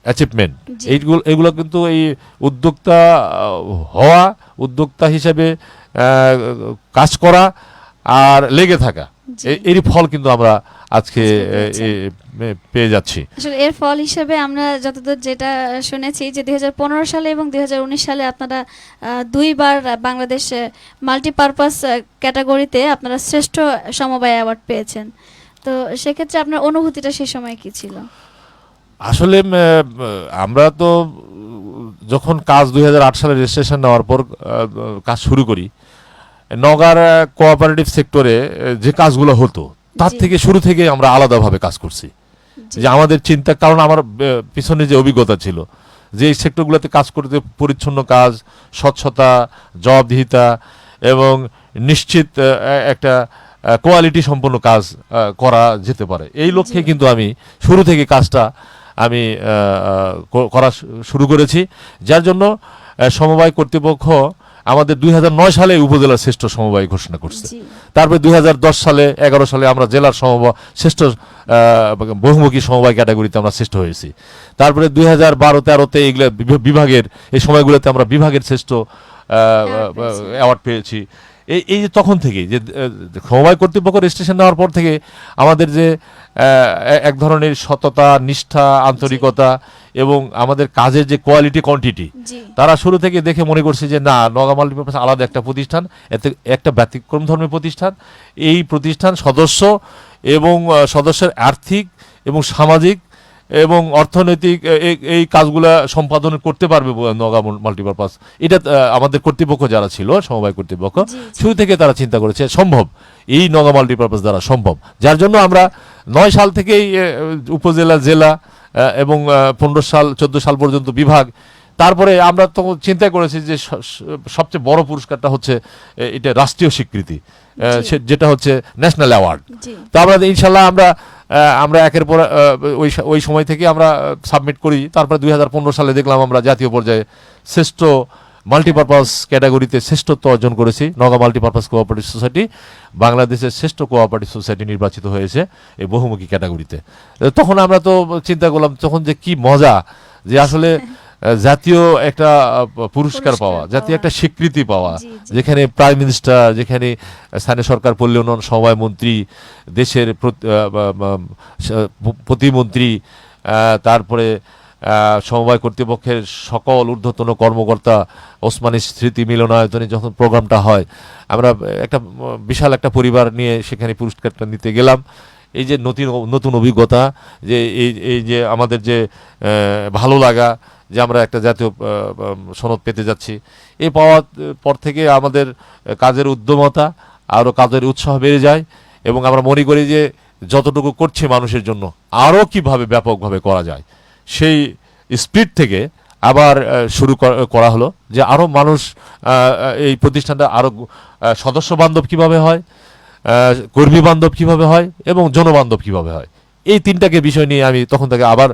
অ্যাচিভমেন্ট, জি এগুলো কিন্তু এই উদ্যোক্তা হওয়া, উদ্যোক্তা হিসেবে কাজ করা আর লেগে থাকা, জি। এরই ফল কিন্তু আমরা আজকে পেয়ে যাচ্ছি। আসলে এর ফল হিসেবে আমরা যতদূর যেটা শুনেছি যে 2015 সালে এবং 2019 সালে আপনারা দুইবার বাংলাদেশ মাল্টিপারপাস ক্যাটাগরিতে আপনারা শ্রেষ্ঠ সমবায় অ্যাওয়ার্ড পেয়েছেন। তো সেক্ষেত্রে আপনার অনুভূতিটা সেই সময় কি ছিল? আসলে আমরা তো যখন কাজ 2008 সালে রেজিস্ট্রেশন নেওয়ার পর কাজ শুরু করি, নওগাঁর কোঅপারেটিভ সেক্টরে যে কাজগুলো হতো তার জি। থেকে শুরু থেকে আমরা আলাদাভাবে কাজ করছি। জি। যে আমাদের চিন্তা, কারণ আমার পিছনে যে অভিজ্ঞতা ছিল, যে এই সেক্টরগুলোতে কাজ করতে পরিচ্ছন্ন কাজ, স্বচ্ছতা, জবাবদিহিতা এবং নিশ্চিত একটা কোয়ালিটি সম্পন্ন কাজ করা যেতে পারে, এই লক্ষ্যে জি। কিন্তু আমি শুরু থেকে কাজটা আমি করা শুরু করেছি। যার জন্য সমবায় কর্তৃপক্ষ আমাদের 2009 সালে উপজেলার শ্রেষ্ঠ সমবায় ঘোষণা করছে। জি তারপরে 2010 সালে 11 সালে আমরা জেলার শ্রেষ্ঠ বহুমুখী সমবায় ক্যাটাগরিতে আমরা শ্রেষ্ঠ হয়েছি। তারপরে 2012-13তে এইগুলো বিভাগের, এই সময়গুলোতে আমরা বিভাগের শ্রেষ্ঠ অ্যাওয়ার্ড পেয়েছি। এই যে তখন থেকে যে সমবায় কর্তৃপক্ষ রেজিস্ট্রেশন নেওয়ার পর থেকে আমাদের যে এক ধরনের সততা, নিষ্ঠা, আন্তরিকতা এবং আমাদের কাজের যে কোয়ালিটি কোয়ান্টিটি, জি তারা শুরু থেকে দেখে মনে করছে যে না, নওগাঁ মাল্টিপারপাস আলাদা একটা প্রতিষ্ঠান, এতে একটা ব্যতিক্রম ধর্মের প্রতিষ্ঠান। এই প্রতিষ্ঠান সদস্য এবং সদস্যের আর্থিক এবং সামাজিক এবং অর্থনৈতিক এই কাজগুলা সম্পাদন করতে পারবে নওগাঁ মাল্টিপারপাস। এটা আমাদের কর্তৃপক্ষ যারা ছিল, সমবায় কর্তৃপক্ষ, জি, জি। শুরু থেকে তারা চিন্তা করেছে সম্ভব, এই নওগাঁ মাল্টিপারপাস দ্বারা সম্ভব। যার জন্য আমরা 9 সাল থেকেই উপজেলা, জেলা এবং 14 সাল পর্যন্ত বিভাগ, তারপরে আমরা তো চিন্তা করেছি যে সবচেয়ে বড় পুরস্কারটা হচ্ছে এটা রাষ্ট্রীয় স্বীকৃতি, যেটা হচ্ছে ন্যাশনাল অ্যাওয়ার্ড। জি তো আমরা ইনশাল্লাহ আমরা একের পর ওই সময় থেকে আমরা সাবমিট করি। তারপরে 2015 সালে দেখলাম আমরা জাতীয় পর্যায়ে শ্রেষ্ঠ মাল্টিপারপাস ক্যাটাগরিতে শ্রেষ্ঠত্ব অর্জন করেছি। নওগাঁ মাল্টিপারপাস কোঅপারেটিভ সোসাইটি বাংলাদেশের শ্রেষ্ঠ কোঅপারেটিভ সোসাইটি নির্বাচিত হয়েছে এই বহুমুখী ক্যাটাগরিতে। তখন আমরা তো চিন্তা করলাম তখন যে কি মজা, যে আসলে জাতীয় একটা পুরস্কার পাওয়া, জাতীয় একটা স্বীকৃতি পাওয়া, জি, জি। যেখানে প্রাইম মিনিস্টার, যেখানে স্থানীয় সরকার পল্লী উন্নয়ন সমবায় মন্ত্রী, দেশের প্রতিমন্ত্রী, তারপরে সমবায় কর্তৃপক্ষের সকল ঊর্ধ্বতন কর্মকর্তা, ওসমানী স্মৃতি মিলনায়তনে যখন প্রোগ্রামটা হয়, আমরা একটা বিশাল একটা পরিবার নিয়ে সেখানে পুরস্কারটা নিতে গেলাম। এই যে নতুন অভিজ্ঞতা, যে এই যে আমাদের যে ভালো লাগা যে আমরা একটা জাতীয় সনদ পেতে যাচ্ছি, এই পাওয়ার পর থেকে আমাদের কাজের উদ্যমতা, আরও কাজের উৎসাহ বেড়ে যায় এবং আমরা মনে করি যে যতটুকু করছি মানুষের জন্য আরও কিভাবে ব্যাপকভাবে করা যায়, সেই স্পিড থেকে আবার শুরু করা হলো যে আরও মানুষ, এই প্রতিষ্ঠানটা আরও সদস্য বান্ধব কীভাবে হয়, কর্মী বান্ধব কীভাবে হয় এবং জনবান্ধব কীভাবে হয়, এই তিনটাকে বিষয় নিয়ে আমি তখন থেকে আবার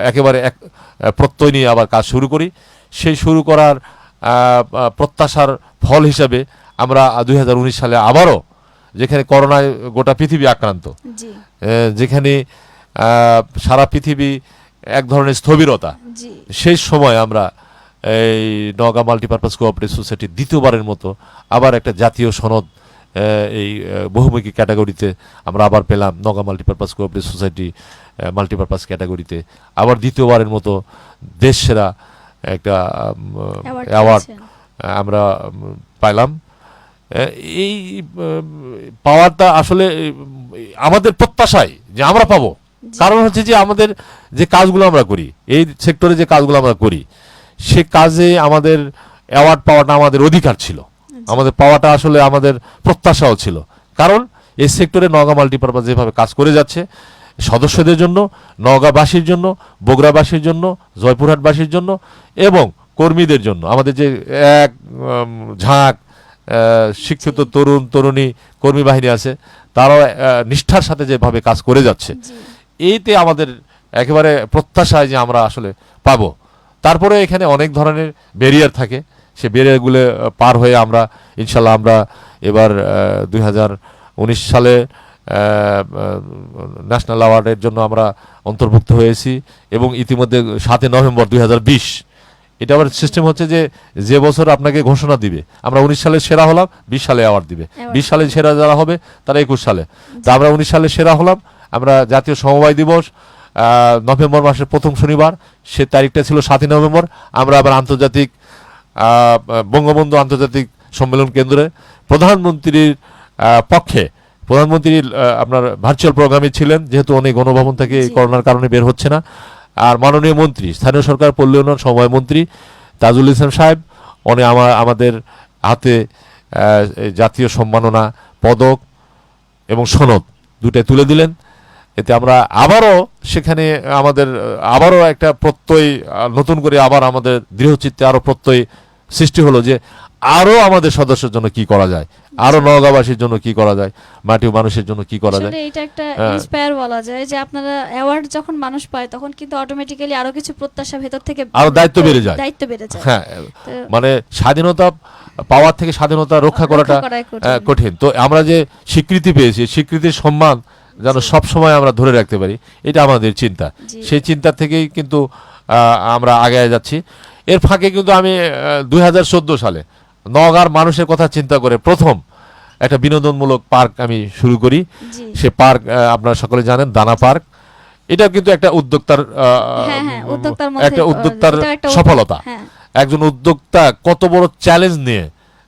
একেবারে প্রত্যয় নিয়ে আবার কাজ শুরু করি। সেই শুরু করার প্রত্যাশার ফল হিসাবে আমরা 2019 সালে আবারও, যেখানে করোনায় গোটা পৃথিবী আক্রান্ত, জি যেখানে সারা পৃথিবী এক ধরনের স্থবিরতা, জি সেই সময় আমরা এই নওগাঁ মাল্টিপারপাস কোঅপারেটিভ সোসাইটি দ্বিতীয়বারের মতো আবার একটা জাতীয় সনদ এই বহুমুখী ক্যাটাগরিতে আমরা আবার পেলাম। Naogaon multipurpose cooperative society multipurpose ক্যাটাগরিতে আবার দ্বিতীয়বারের মতো দেশ সেরা একটা অ্যাওয়ার্ড আমরা পাইলাম। এই পাওয়ারটা আসলে আমাদের প্রত্যাশায় যে আমরা পাবো, কারণ হচ্ছে যে আমাদের যে কাজগুলো আমরা করি, এই সেক্টরে যে কাজগুলো আমরা করি, সে কাজে আমাদের অ্যাওয়ার্ড পাওয়াটা আমাদের অধিকার ছিল, আমাদের পাওয়াটা আসলে আমাদের প্রত্যাশাও ছিল। কারণ এই সেক্টরে নওগাঁ মাল্টিপারপাস যেভাবে কাজ করে যাচ্ছে, সদস্যদের জন্য, নওগাঁবাসীর জন্য, বগুড়াবাসীর জন্য, জয়পুরহাটবাসীর জন্য এবং কর্মীদের জন্য, আমাদের যে এক ঝাঁক শিক্ষিত তরুণ তরুণী কর্মী বাহিনী আছে, তারাও নিষ্ঠার সাথে যেভাবে কাজ করে যাচ্ছে, এইতে আমাদের একেবারে প্রত্যাশায় যে আমরা আসলে পাবো। তারপরে এখানে অনেক ধরনের ব্যারিয়ার থাকে, সে ব্যারিয়ারগুলো পার হয়ে আমরা ইনশাল্লাহ আমরা এবার 2019 সালে ন্যাশনাল অ্যাওয়ার্ডের জন্য আমরা অন্তর্ভুক্ত হয়েছি এবং ইতিমধ্যে 7 নভেম্বর 2020 এটা আবার সিস্টেম হচ্ছে যে যে বছর আপনাকে ঘোষণা দিবে, আমরা 19 সালে সেরা হলাম, 20 সালে অ্যাওয়ার্ড দিবে, 20 সালে সেরা যারা হবে তারা 21 সালে, তা আমরা 19 সালে সেরা হলাম। আমরা জাতীয় সমবায় দিবস নভেম্বর মাসের প্রথম শনিবার, সে তারিখটা ছিল 7 নভেম্বর। আমরা আবার আন্তর্জাতিক বঙ্গবন্ধু আন্তর্জাতিক সম্মেলন কেন্দ্রে প্রধানমন্ত্রীর পক্ষে, প্রধানমন্ত্রীর আপনার ভার্চুয়াল প্রোগ্রামে ছিলেন, যেহেতু অনেক গণভবন থেকে করোনার কারণে বের হচ্ছে না। আর মাননীয় মন্ত্রী, স্থানীয় সরকার পল্লী উন্নয়ন সমবায় মন্ত্রী তাজুল ইসলাম সাহেব, উনি আমাদের হাতে জাতীয় সম্মাননা পদক এবং সনদ দুটাই তুলে দিলেন। এতে আমরা আবারও সেখানে আমাদের আবারও একটা প্রত্যয়, নতুন করে আবার আমাদের দৃঢ়চিত্তে আরও প্রত্যয় সৃষ্টি হলো যে আরও আমাদের সদস্যের জন্য কি করা যায়, আরও নওগাঁবাসীর জন্য কি করা যায়, মাটি মানুষের জন্য কি করা যায়। এটা একটা ইন্সপায়ার বলা যায় যে আপনারা অ্যাওয়ার্ড যখন মানুষ পায় তখন কিন্তু অটোমেটিক্যালি আরো কিছু প্রত্যাশা ভেতর থেকে আরো দায়িত্ব বেড়ে যায়। হ্যাঁ, মানে স্বাধীনতা পাওয়ার থেকে স্বাধীনতা রক্ষা করাটা কঠিন। তো আমরা যে স্বীকৃতি পেয়েছি, স্বীকৃতির সম্মান যেন সব সময় আমরা ধরে রাখতে পারি, এটা আমাদের চিন্তা। সেই চিন্তা থেকেই কিন্তু আমরা আগে যাচ্ছি। এর ফাঁকে কিন্তু আমি 2014 সালে নওগাঁর মানুষের কথা চিন্তা করে প্রথম একটা বিনোদনমূলক পার্ক আমি শুরু করি। সে পার্ক আপনারা সকলে জানেন, দানা পার্ক। এটা কিন্তু একটা উদ্যোক্তার একটা উদ্যোক্তার সফলতা। একজন উদ্যোক্তা কত বড় চ্যালেঞ্জ নিয়ে,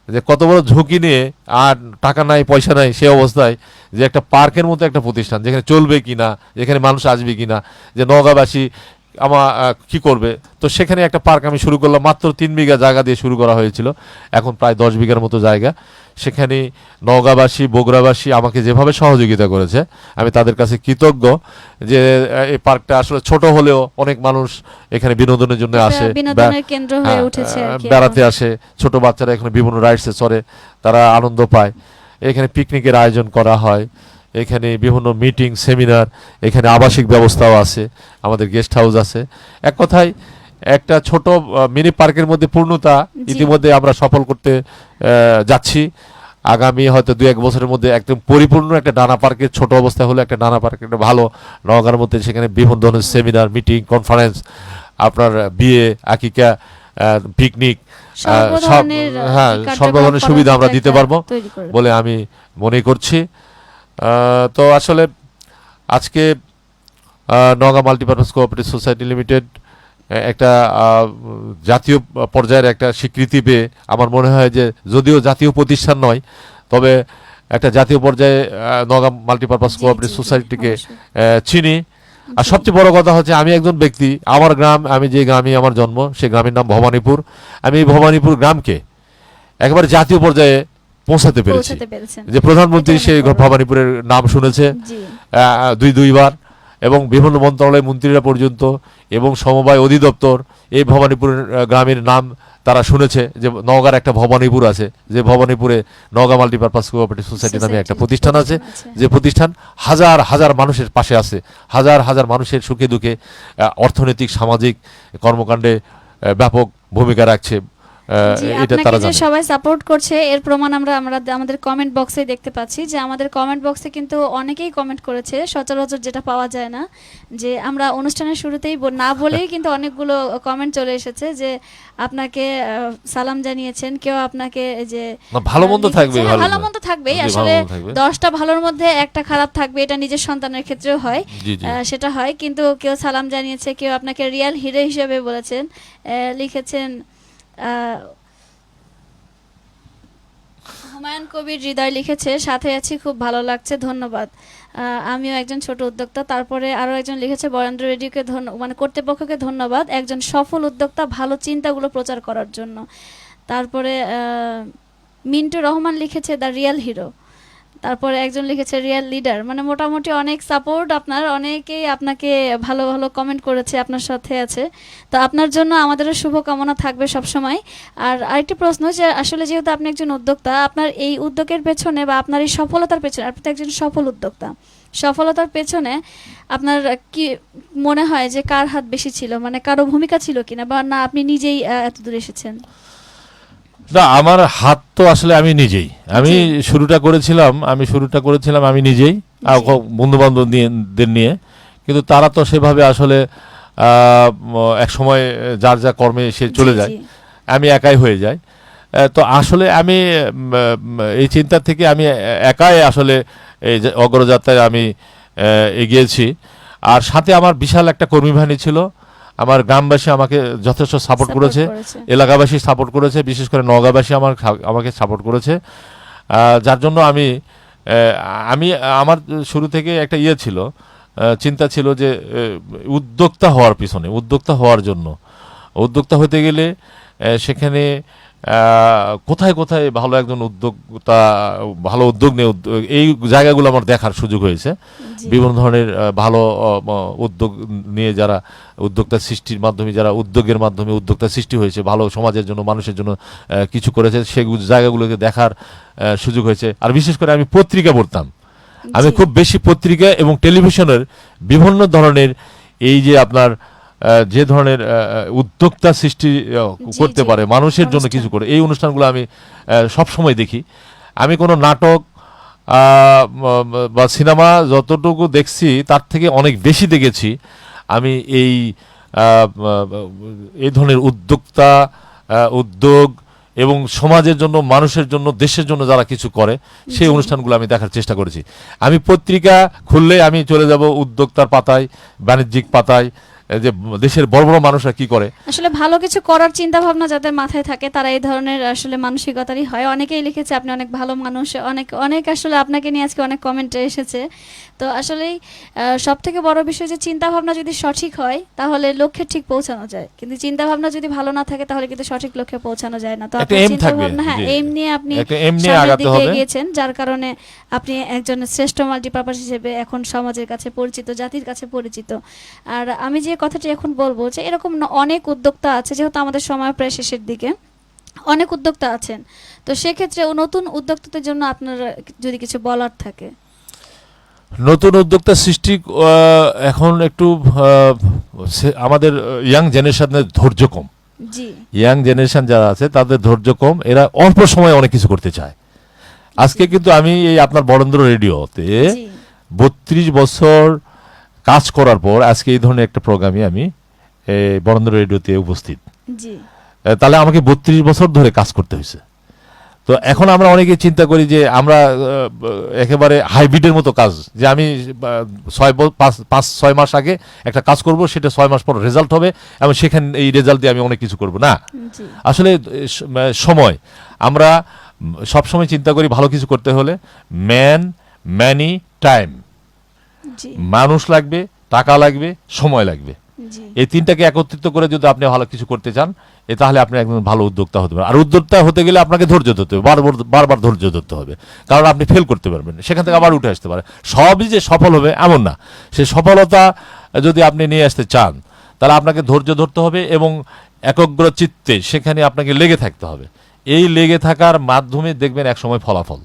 যে কত বড় ঝুঁকি নিয়ে, আর টাকা নাই পয়সা নাই সে অবস্থায় যে একটা পার্কের মতো একটা প্রতিষ্ঠান যেখানে চলবে কিনা, যেখানে মানুষ আসবে কিনা, যে নওগাঁবাসী আমার কি করবে, তো সেখানে একটা পার্ক আমি শুরু করলাম। মাত্র 3 বিঘা জায়গা দিয়ে শুরু করা হয়েছিল, এখন প্রায় 10 বিঘার মতো জায়গা। সেখানে নওগাঁবাসী বগুড়াবাসী আমাকে যেভাবে সহযোগিতা করেছে, আমি তাদের কাছে কৃতজ্ঞ। যে এই পার্কটা আসলে ছোট হলেও অনেক মানুষ এখানে বিনোদনের জন্য আসে, বেড়াতে আসে। ছোট বাচ্চারা এখানে বিভিন্ন রাইডসে চড়ে, তারা আনন্দ পায়। এখানে পিকনিকের আয়োজন করা হয়, এখানে বিভিন্ন মিটিং সেমিনার, এখানে আবাসিক ব্যবস্থাও আছে, আমাদের গেস্ট হাউস আছে। এক কথায় একটা ছোট মিনি পার্কের মধ্যে পূর্ণতা ইতিমধ্যে আমরা সফল করতে যাচ্ছি। আগামী হয়তো 2-1 বছরের মধ্যে একদম পরিপূর্ণ একটা ডানা পার্কের, ছোট অবস্থায় হলে একটা ডানা পার্ক, একটা ভালো নওগাঁর মধ্যে সেখানে বিভিন্ন ধরনের সেমিনার, মিটিং, কনফারেন্স, আপনার বিয়ে, আকিকা, পিকনিক, সব ধরনের সুবিধা আমরা দিতে পারবো বলে আমি মনে করছি। তো আসলে আজকে Naogaon multipurpose cooperative society limited একটা জাতীয় পর্যায়ের একটা স্বীকৃতি পেয়ে আমার মনে হয় যে, যদিও জাতীয় প্রতিষ্ঠান নয়, তবে একটা জাতীয় পর্যায়ে নওগাঁ মাল্টিপারপাস কোঅপারেটিভ সোসাইটিকে চিনি। আর সবচেয়ে বড় কথা হচ্ছে, আমি একজন ব্যক্তি, আমার গ্রাম, আমি যে গ্রামে আমার জন্ম, সেই গ্রামের নাম ভবানীপুর। আমি এই ভবানীপুর গ্রামকে একেবারে জাতীয় পর্যায়ে পৌঁছাতে পেরেছি। যে প্রধানমন্ত্রী সেই ভবানীপুরের নাম শুনেছে দুইবার, এবং বিভিন্ন মন্ত্রণালয় মন্ত্রীরা পর্যন্ত এবং সমবায় অধিদপ্তর এই ভবানীপুর গ্রামের নাম তারা শুনেছে, যে নওগাঁর একটা ভবানীপুর আছে, যে ভবানীপুরে নওগাঁ মাল্টিপারপাস কোঅপারেটিভ সোসাইটি নামে একটা প্রতিষ্ঠান আছে, যে প্রতিষ্ঠান হাজার হাজার মানুষের পাশে আছে, হাজার হাজার মানুষের সুখে দুঃখে, অর্থনৈতিক সামাজিক কর্মকাণ্ডে ব্যাপক ভূমিকা রাখছে। জি, এটা আপনাকে তারা যে জানে। সবাই সাপোর্ট করছে এর প্রমাণ আমরা আমরা আমাদের কমেন্ট বক্সে দেখতে পাচ্ছি, যে আমাদের কমেন্ট বক্সে কিন্তু অনেকেই কমেন্ট করেছে, সচরাচর যেটা পাওয়া যায় না, যে আমরা অনুষ্ঠানের শুরুতেই না বলেই কিন্তু অনেকগুলো কমেন্ট চলে এসেছে, যে আপনাকে সালাম জানিয়েছেন, কেউ আপনাকে যে না, ভালো মন্দ লিখেছে, থাকবে, হ্যাঁ, ভালো ভালো মন্দ থাকবেই, জি, ভালো আসলে মন্দ থাকবে। 10টা ভালোর মধ্যে একটা খারাপ থাকবে, এটা নিজের সন্তানের ক্ষেত্রেও হয়, জি জি। সেটা হয়, কিন্তু কেউ সালাম জানিয়েছে, কেউ আপনাকে রিয়েল হিরো হিসেবে বলেছেন, লিখেছেন হুমায়ুন কবির হৃদয় লিখেছে, সাথে আছি, খুব ভালো লাগছে, ধন্যবাদ, আমিও একজন ছোট উদ্যোক্তা। তারপরে আরও একজন লিখেছে, বরেন্দ্র রেডিওকে মানে কর্তৃপক্ষকে ধন্যবাদ একজন সফল উদ্যোক্তা ভালো চিন্তাগুলো প্রচার করার জন্য। তারপরে মিন্টু রহমান লিখেছে দ্য রিয়েল হিরো। তারপরে একজন লিখেছে রিয়েল লিডার। মানে মোটামুটি অনেক সাপোর্ট আপনার, অনেকেই আপনাকে ভালো ভালো কমেন্ট করেছে, আপনার সাথে আছে। তো আপনার জন্য আমাদেরও শুভকামনা থাকবে সবসময়। আর আরেকটি প্রশ্ন, যে আসলে যেহেতু আপনি একজন উদ্যোক্তা, আপনার এই উদ্যোগের পেছনে বা আপনার এই সফলতার পেছনে, আপনি তো একজন সফল উদ্যোক্তা, সফলতার পেছনে আপনার কি মনে হয় যে কার হাত বেশি ছিল, মানে কারো ভূমিকা ছিল কিনা, বা না আপনি নিজেই এতদূর এসেছেন? না, আমার হাত তো আসলে আমি নিজেই, আমি জি। শুরুটা করেছিলাম আমি নিজেই, জি। বন্ধু বান্ধবদের নিয়ে, কিন্তু তারা তো সেভাবে আসলে এক সময় যার যা কর্মে সে চলে জি, যায়, জি। আমি একাই হয়ে যাই। তো আসলে আমি এই চিন্তা থেকে আমি একাই আসলে এই যে অগ্রযাত্রায় আমি এগিয়েছি। আর সাথে আমার বিশাল একটা কর্মী বাহিনী ছিল, আমার গ্রামবাসী আমাকে যথেষ্ট সাপোর্ট করেছে, এলাকাবাসী সাপোর্ট করেছে, বিশেষ করে নওগাঁবাসী আমাকে সাপোর্ট করেছে, যার জন্য আমি আমার শুরু থেকে একটা ছিল, চিন্তা ছিল যে উদ্যোক্তা হওয়ার পিছনে, উদ্যোক্তা হওয়ার জন্য, উদ্যোক্তা হতে গেলে সেখানে কোথায় কোথায় ভালো একজন উদ্যোক্তা ভালো উদ্যোগ নিয়ে এই জায়গাগুলো আমার দেখার সুযোগ হয়েছে। জি। বিভিন্ন ধরনের ভালো উদ্যোগ নিয়ে যারা উদ্যোক্তা সৃষ্টির মাধ্যমে, যারা উদ্যোগের মাধ্যমে উদ্যোক্তা সৃষ্টি হয়েছে, ভালো সমাজের জন্য মানুষের জন্য কিছু করেছে, সেই জায়গাগুলোকে দেখার সুযোগ হয়েছে। আর বিশেষ করে আমি পত্রিকা পড়তাম, আমি জি। খুব বেশি পত্রিকা এবং টেলিভিশনের বিভিন্ন ধরনের এই যে আপনার যে ধরনের উদ্যোক্তা সৃষ্টি জি, করতে জি। পারে, মানুষের জন্য অনুষ্ঠান। কিছু করে, এই অনুষ্ঠানগুলো আমি সব সময় দেখি। আমি কোনো নাটক বা সিনেমা যতটুকু দেখছি তার থেকে অনেক বেশি দেখেছি আমি এই ধরনের উদ্যোক্তা, উদ্যোগ এবং সমাজের জন্য, মানুষের জন্য, দেশের জন্য যারা কিছু করে, সেই জি। অনুষ্ঠানগুলো আমি দেখার চেষ্টা করেছি। আমি পত্রিকা খুললে আমি চলে যাব উদ্যোক্তার পাতায়, বাণিজ্যিক পাতায়, যে দেশের বড় বড় মানুষরা কি করে। আসলে ভালো কিছু করার চিন্তা ভাবনা যাদের মাথায় থাকে তারা এই ধরনের আসলে মানসিকতারই হয়। অনেকেই লিখেছে আপনি অনেক ভালো মানুষ, অনেক অনেক আসলে আপনাকে নিয়ে আজকে অনেক কমেন্ট এসেছে। তো আসলেই সব থেকে বড় বিষয় যে চিন্তা ভাবনা যদি সঠিক হয় তাহলে লক্ষ্যে ঠিক পৌঁছানো যায়, কিন্তু চিন্তা ভাবনা যদি ভালো না থাকে তাহলে কিন্তু সঠিক লক্ষ্যে পৌঁছানো যায় না। তো একটা আপনার aim চিন্তা থাকবে, ভাবনা, হ্যাঁ, জি। এইম নিয়ে আপনি একটা aim নিয়ে সামনের আগাতে দিকে হবে। এগিয়েছেন, যার কারণে আপনি একজন শ্রেষ্ঠ মাল্টিপারপাস হিসেবে এখন সমাজের কাছে পরিচিত, জাতির কাছে পরিচিত। আর আমি যে কথাটি এখন বলবো, যে এরকম অনেক উদ্যোক্তা আছে, যেহেতু আমাদের সময় প্রায় শেষের দিকে, অনেক উদ্যোক্তা আছেন, তো সেক্ষেত্রে নতুন উদ্যোক্তাদের জন্য আপনার যদি কিছু বলার থাকে। নতুন উদ্যোক্তা সৃষ্টি এখন একটু আমাদের ইয়াং জেনারেশনের ধৈর্য কম। জি। ইয়াং জেনারেশন যারা আছে তাদের ধৈর্য কম, এরা অল্প সময়ে অনেক কিছু করতে চায়। আজকে কিন্তু আমি এই আপনার বরেন্দ্র রেডিওতে জি। 32 বছর কাজ করার পর আজকে এই ধরনের একটা প্রোগ্রামে আমি বরেন্দ্র রেডিওতে উপস্থিত। জি। তাহলে আমাকে 32 বছর ধরে কাজ করতে হয়েছে। তো এখন আমরা অনেকে চিন্তা করি যে আমরা একেবারে হাইব্রিডের মতো কাজ, যে আমি 5-6 মাস আগে একটা কাজ করব, সেটা 6 মাস পর রেজাল্ট হবে এবং সেখানে এই রেজাল্ট দিয়ে আমি অনেক কিছু করব না। জি। আসলে সময়, আমরা সবসময় চিন্তা করি ভালো কিছু করতে হলে মানি টাইম, জি। মানুষ লাগবে, টাকা লাগবে, সময় লাগবে। জি। এই তিনটাকে একত্রিত করে যদি আপনি ভালো কিছু করতে চান, তাহলে আপনি একজন ভালো উদ্যোক্তা হতে পারেন। আর উদ্যোক্তা হতে গেলে আপনাকে ধৈর্য ধরতে হবে, বারবার ধৈর্য ধরতে হবে, কারণ আপনি ফেল করতে পারবেন, সেখান থেকে আবার উঠে আসতে পারে। সবই যে সফল হবে এমন না, সে সফলতা যদি আপনি নিয়ে আসতে চান তাহলে আপনাকে ধৈর্য ধরতে হবে এবং একগ্র চিত্তে সেখানে আপনাকে লেগে থাকতে হবে। এই লেগে থাকার মাধ্যমে দেখবেন একসময় ফলাফল।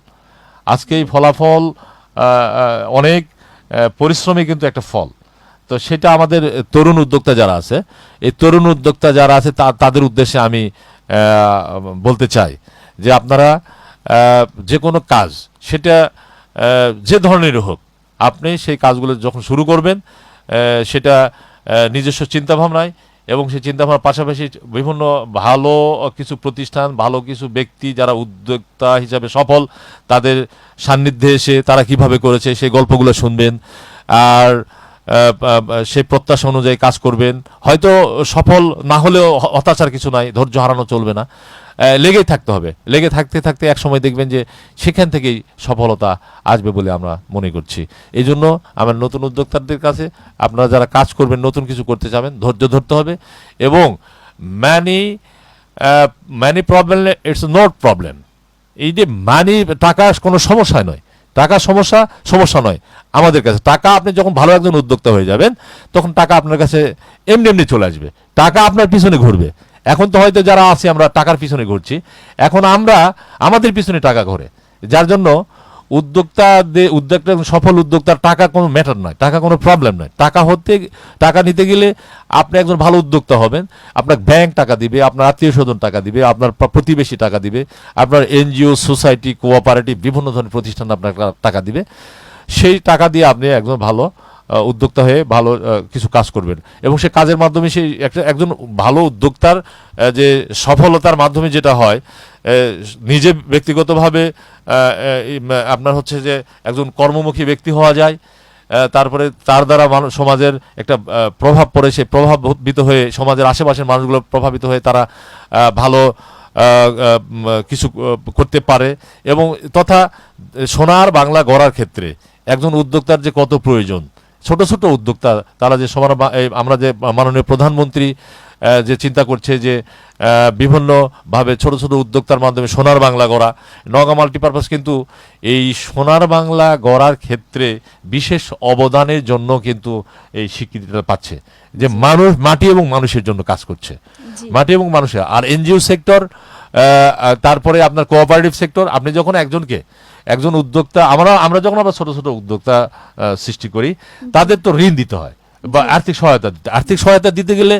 আজকে এই ফলাফল অনেক পরিশ্রমী কিন্তু একটা ফল। তো সেটা আমাদের তরুণ উদ্যোক্তা যারা আছে, এই তরুণ উদ্যোক্তা যারা আছে তাদের উদ্দেশ্যে আমি বলতে চাই যে আপনারা যে কোনো কাজ সেটা যে ধরনেরই হোক, আপনি সেই কাজগুলো যখন শুরু করবেন সেটা নিজস্ব চিন্তাভাবনায় এবং সেই চিন্তাভাবনার পাশাপাশি বিভিন্ন ভালো কিছু প্রতিষ্ঠান, ভালো কিছু ব্যক্তি যারা উদ্যোক্তা হিসাবে সফল, তাদের সান্নিধ্যে এসে তারা কিভাবে করেছে সেই গল্পগুলো শুনবেন আর সেই প্রত্যাশা অনুযায়ী কাজ করবেন। হয়তো সফল না হলেও হতাশার কিছু নাই, ধৈর্য হারানো চলবে না, লেগেই থাকতে হবে। লেগে থাকতে থাকতে এক সময় দেখবেন যে সেখান থেকেই সফলতা আসবে বলে আমরা মনে করছি। এই জন্য আমার নতুন উদ্যোক্তাদের কাছে, আপনারা যারা কাজ করবেন, নতুন কিছু করতে চাবেন, ধৈর্য ধরতে হবে এবং many problem it's not problem. এই যে টাকা কোনো সমস্যা নয়, টাকা সমস্যা নয় আমাদের কাছে। টাকা, আপনি যখন ভালো একজন উদ্যোক্তা হয়ে যাবেন তখন টাকা আপনার কাছে এমনি এমনি চলে আসবে, টাকা আপনার পিছনে ঘুরবে। এখন তো হয়তো যারা আছি আমরা টাকার পিছনে ঘুরছি, এখন আমাদের পিছনে টাকা ঘোরে, যার জন্য উদ্যোক্তা সফল উদ্যোক্তার টাকা কোনো ম্যাটার নয়, টাকা কোনো প্রবলেম নয়। টাকা নিতে গেলে আপনি একজন ভালো উদ্যোক্তা হবেন, আপনার ব্যাংক টাকা দিবে, আপনার আত্মীয় স্বজন টাকা দিবে, আপনার প্রতিবেশী টাকা দিবে, আপনার এনজিও, সোসাইটি, কোঅপারেটিভ বিভিন্ন ধরনের প্রতিষ্ঠান আপনার টাকা দিবে। সেই টাকা দিয়ে আপনি একজন ভালো উদ্যোক্তা হয়ে ভালো কিছু কাজ করবেন এবং সে কাজের মাধ্যমে সেই একজন ভালো উদ্যোক্তার যে সফলতার মাধ্যমে যেটা হয়, নিজে ব্যক্তিগতভাবে আপনার হচ্ছে যে একজন কর্মমুখী ব্যক্তি হওয়া যায়, তারপরে তার দ্বারা সমাজের একটা প্রভাব পড়ে, সেই প্রভাবিত হয়ে সমাজের আশেপাশের মানুষগুলো প্রভাবিত হয়ে তারা ভালো কিছু করতে পারে। এবং তথা সোনার বাংলা গড়ার ক্ষেত্রে একজন উদ্যোক্তার যে কত প্রয়োজন, ছোট ছোট উদ্যোক্তা তারা যে আমরা যে মাননীয় প্রধানমন্ত্রী যে চিন্তা করছে যে বিভিন্নভাবে ছোট ছোট উদ্যোক্তার মাধ্যমে সোনার বাংলা গড়া, নওগাঁ মাল্টিপারপাস কিন্তু এই সোনার বাংলা গড়ার ক্ষেত্রে বিশেষ অবদানের জন্য কিন্তু এই স্বীকৃতিটা পাচ্ছে যে মানুষ মাটি এবং মানুষের জন্য কাজ করছে, মাটি এবং মানুষের। আর এনজিও সেক্টর, তারপরে আপনার কোঅপারেটিভ সেক্টর, আপনি যখন একজন উদ্যোক্তা, আমরা যখন আমরা ছোট ছোট উদ্যোক্তা সৃষ্টি করি, তাদের তো ঋণ দিতে হয় বা আর্থিক সহায়তা দিতে গেলে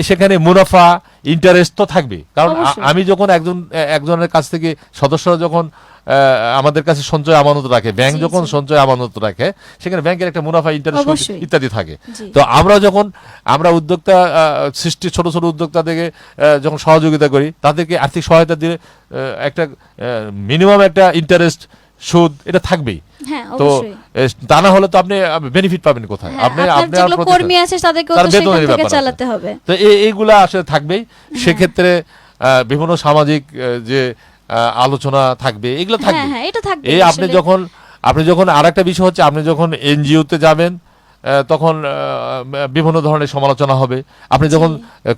সেখানে মুনাফা, ইন্টারেস্ট তো থাকবে। কারণ আমি যখন একজনের কাছ থেকে, সদস্যরা যখন আমাদের কাছে সঞ্চয় আমানত রাখে, ব্যাংক যখন সঞ্চয় আমানত রাখে, সেখানে ব্যাংকের একটা মুনাফা, ইন্টারেস্ট ইত্যাদি থাকে। তো আমরা উদ্যোক্তা সৃষ্টি, ছোট ছোট উদ্যোক্তাদেরকে যখন সহযোগিতা করি, তাদেরকে আর্থিক সহায়তা দিয়ে একটা মিনিমাম একটা ইন্টারেস্ট, সুদ এটা থাকবেই। তো তা না হলে তো আপনি বেনিফিট পাবেন কোথায়? কর্মী আছে তাদেরকে তো সেখান থেকে চালাতে হবে। তো এইগুলা আসলে থাকবেই। সেক্ষেত্রে বিভিন্ন সামাজিক যে আলোচনা থাকবে, এগুলো থাকবে। এই আপনি যখন আরেকটা বিষয় হচ্ছে, আপনি যখন এনজিওতে যাবেন তখন বিভিন্ন ধরনের সমালোচনা হবে। আপনি যখন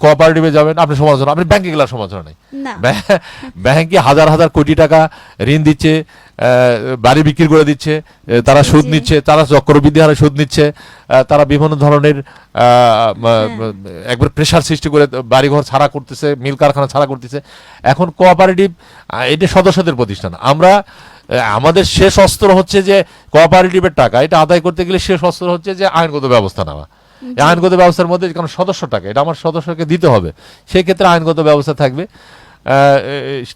কোঅপারেটিভে যাবেন আপনি সমালোচনা, আপনি ব্যাংকে গেলে সমালোচনা নেই। ব্যাংকে হাজার হাজার কোটি টাকা ঋণ দিচ্ছে, বাড়ি বিক্রি করে দিচ্ছে, তারা সুদ নিচ্ছে, তারা চক্রবৃদ্ধি হারে সুদ নিচ্ছে, তারা বিভিন্ন ধরনের একবার প্রেশার সৃষ্টি করে বাড়িঘর ছাড়া করতেছে, মিল কারখানা ছাড়া করতেছে। এখন কোঅপারেটিভ এটা সদস্যদের প্রতিষ্ঠান। আমাদের শেষ অস্ত্র হচ্ছে যে কোঅপারেটিভের টাকা এটা আদায় করতে গেলে শেষ অস্ত্র হচ্ছে যে আইনগত ব্যবস্থা নেওয়া। এই আইনগত ব্যবস্থার মধ্যে কারণ সদস্য টাকা এটা আমার সদস্যকে দিতে হবে, সেই ক্ষেত্রে আইনগত ব্যবস্থা থাকবে।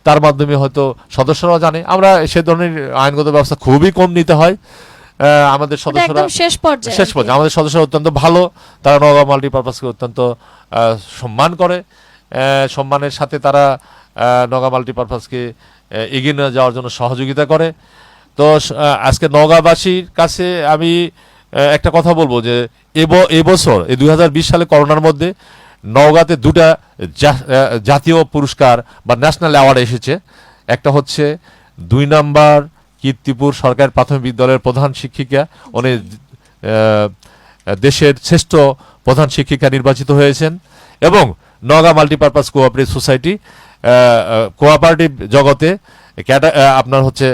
তার মাধ্যমে হয়তো সদস্যরাও জানে। আমরা সে ধরনের আইনগত ব্যবস্থা খুবই কম নিতে হয়। আমাদের সদস্যরা শেষ পর্যায়ে আমাদের সদস্যরা অত্যন্ত ভালো, তারা নওগাঁ মাল্টিপারপাসকে অত্যন্ত সম্মান করে, সম্মানের সাথে তারা নওগাঁ মাল্টিপারপাসকে এগিয়ে নিয়ে যাওয়ার জন্য সহযোগিতা করে। তো আজকে নওগাঁবাসীর কাছে আমি একটা কথা বলবো যে এবছর এই 2020 সালে করোনার মধ্যে নওগাঁতে দুটা জাতীয় পুরস্কার বা ন্যাশনাল অ্যাওয়ার্ড এসেছে। একটা হচ্ছে 2 নম্বর কীর্তিপুর সরকারি প্রাথমিক বিদ্যালয়ের প্রধান শিক্ষিকা, উনি দেশের শ্রেষ্ঠ প্রধান শিক্ষিকা নির্বাচিত হয়েছেন। এবং Naogaon multipurpose cooperative society cooperative জগতে আপনার হচ্ছে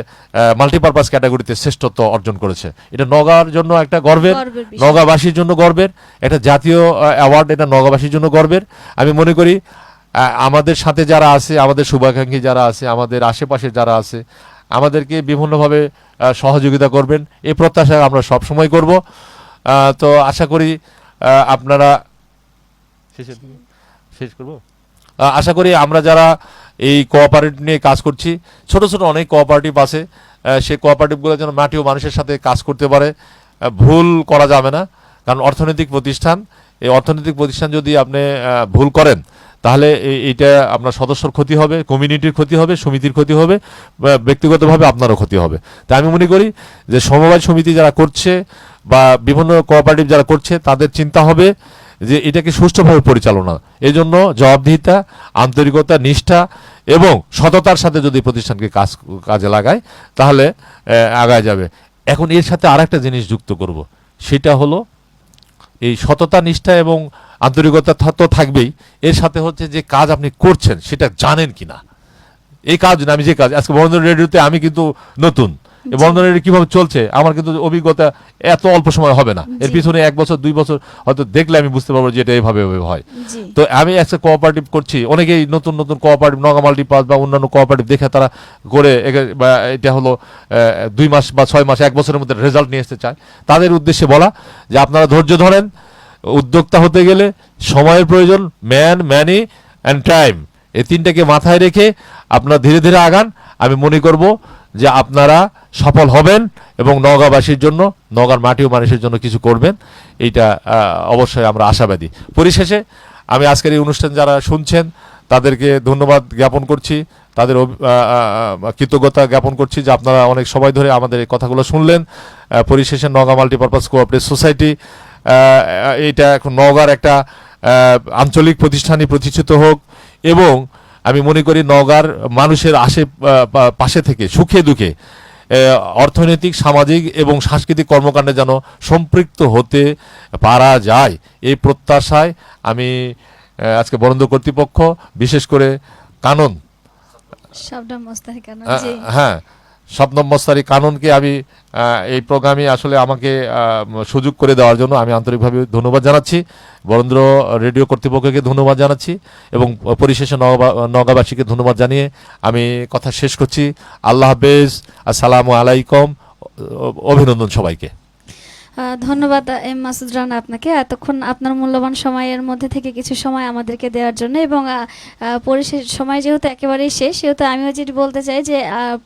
মাল্টিপারপাস ক্যাটাগরিতে শ্রেষ্ঠত্ব অর্জন করেছে। এটা নওগাঁর জন্য একটা গর্বের, নওগাঁবাসীর জন্য গর্বের একটা জাতীয় অ্যাওয়ার্ড, এটা নওগাঁবাসীর জন্য গর্বের। আমি মনে করি আমাদের সাথে যারা আছে, আমাদের শুভাকাঙ্ক্ষী যারা আছে, আমাদের আশেপাশে যারা আছে, আমাদেরকে বিভিন্নভাবে সহযোগিতা করবেন, এই প্রত্যাশা আমরা সব সময় করব। তো আশা করি আপনারা শেষ করব। আশা করি আমরা যারা এই কোঅপারেটিভ নিয়ে কাজ করছি। ছোট ছোট অনেক কোঅপারেটিভ আছে, সেই কোঅপারেটিভগুলো যেন মাটি ও মানুষের সাথে কাজ করতে পারে। ভুল করা যাবে না, কারণ অর্থনৈতিক প্রতিষ্ঠান, এই অর্থনৈতিক প্রতিষ্ঠান যদি আপনি ভুল করেন তাহলে এইটা আপনার সদস্যর ক্ষতি হবে, কমিউনিটির ক্ষতি হবে, সমিতির ক্ষতি হবে, ব্যক্তিগতভাবে আপনারও ক্ষতি হবে। তাই আমি মনে করি যে সমবায় সমিতি যারা করছে বা বিভিন্ন কোঅপারেটিভ যারা করছে তাদের চিন্তা হবে যে এটাকে সুষ্ঠুভাবে পরিচালনা, এই জন্য জবাবদিহিতা, আন্তরিকতা, নিষ্ঠা এবং সততার সাথে যদি প্রতিষ্ঠানকে কাজে লাগায় তাহলে আগায় যাবে। এখন এর সাথে আরেকটা জিনিস যুক্ত করব, সেটা হলো এই সততা, নিষ্ঠা এবং আন্তরিকতা তো থাকবেই, এর সাথে হচ্ছে যে কাজ আপনি করছেন সেটা জানেন কিনা। এই কাজ না, আমি যে কাজ আজকে বন্ধন রেডিওতে আমি কিন্তু নতুন, এই বন্ধন রেডিও কিভাবে চলছে আমার কিন্তু অভিজ্ঞতা এত অল্প সময় হবে না, এর পিছনে 1 বছর 2 বছর হয়তো দেখলে আমি বুঝতে পারবো যে এটা এইভাবে হয়। তো আমি একটা কোঅপারেটিভ করছি, অনেকেই নতুন নতুন কোঅপারেটিভ, নগা মাল্টিপাস বা অন্যান্য কোঅপারেটিভ দেখে তারা করে এটা হলো 2 মাস বা 6 মাস 1 বছরের মধ্যে রেজাল্ট নিয়ে আসতে চায়। তাদের উদ্দেশ্যে বলা যে আপনারা ধৈর্য ধরেন, উদ্যোক্তা হতে গেলে সময়ের প্রয়োজন, মানি অ্যান্ড টাইম, এই 3টাকে মাথায় রেখে আপনারা ধীরে ধীরে আগান। আমি মনে করব যে আপনারা সফল হবেন এবং নওগাঁবাসীর জন্য, নওগাঁর মাটি ও মানুষের জন্য কিছু করবেন, এইটা অবশ্যই আমরা আশাবাদী। পরিশেষে আমি আজকের এই অনুষ্ঠান যারা শুনছেন তাদেরকে ধন্যবাদ জ্ঞাপন করছি, তাদের কৃতজ্ঞতা জ্ঞাপন করছি যে আপনারা অনেক সময় ধরে আমাদের এই কথাগুলো শুনলেন। পরিশেষে নওগাঁ মাল্টিপারপাস কোঅপারেটিভ সোসাইটি এটা এখন নওগাঁর একটা আঞ্চলিক প্রতিষ্ঠানই প্রতিষ্ঠিত হোক এবং আমি মনে করি নওগাঁর মানুষের পাশে থেকে সুখে দুঃখে অর্থনৈতিক, সামাজিক এবং সাংস্কৃতিক কর্মকাণ্ডে যেন সম্পৃক্ত হতে পারা যায়, এই প্রত্যাশায় আমি আজকে বরেন্দ্র কর্তৃপক্ষ, বিশেষ করে কানন, হ্যাঁ শবনম মোস্তারি কাননকে আমি এই প্রোগ্রামে আসলে আমাকে সুযোগ করে দেওয়ার জন্য আমি আন্তরিকভাবে ধন্যবাদ জানাচ্ছি। বরেন্দ্র রেডিও কর্তৃপক্ষকে ধন্যবাদ জানাচ্ছি এবং পরিশেষে নওগাঁবাসীকে ধন্যবাদ জানিয়ে আমি কথা শেষ করছি। আল্লাহ হাফেজ, আসসালামু আলাইকুম, অভিনন্দন সবাইকে। ধন্যবাদ এম মাসুদ রানা আপনাকে, এতক্ষণ আপনার মূল্যবান সময়ের মধ্যে থেকে কিছু সময় আমাদেরকে দেওয়ার জন্য। এবং পরিশেষ সময় যেহেতু একেবারেই শেষ, সেহেতু আমিও যেটি বলতে চাই যে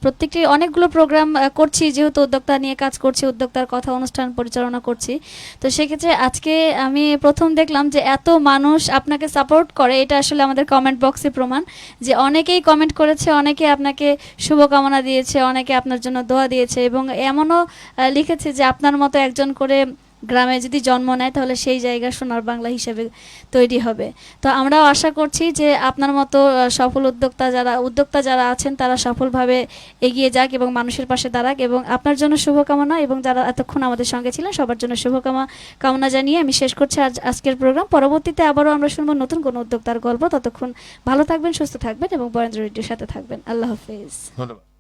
প্রত্যেকটি অনেকগুলো প্রোগ্রাম করছি, যেহেতু উদ্যোক্তা নিয়ে কাজ করছি, উদ্যোক্তার কথা অনুষ্ঠান পরিচালনা করছি, তো সেক্ষেত্রে আজকে আমি প্রথম দেখলাম যে এত মানুষ আপনাকে সাপোর্ট করে। এটা আসলে আমাদের কমেন্ট বক্সে প্রমাণ যে অনেকেই কমেন্ট করেছে, অনেকে আপনাকে শুভকামনা দিয়েছে, অনেকে আপনার জন্য দোয়া দিয়েছে এবং এমনও লিখেছে যে আপনার মতো একজন করে গ্রামে যদি জন্ম নেয় তাহলে সেই জায়গা সোনার বাংলা হিসেবে তৈরি হবে। তো আমরাও আশা করছি যে আপনার মতো সফল উদ্যোক্তা যারা আছেন তারা সফলভাবে এগিয়ে যাক এবং মানুষের পাশে দাঁড়াক। এবং আপনার জন্য শুভকামনা, এবং যারা এতক্ষণ আমাদের সঙ্গে ছিলেন সবার জন্য শুভকামনা জানিয়ে আমি শেষ করছি আজকের প্রোগ্রাম। পরবর্তীতে আবারও আমরা শুনবো নতুন কোনো উদ্যোক্তার গল্প। ততক্ষণ ভালো থাকবেন, সুস্থ থাকবেন এবং বরেন্দ্র রেডিওর সাথে থাকবেন। আল্লাহ হাফেজ। ধন্যবাদ।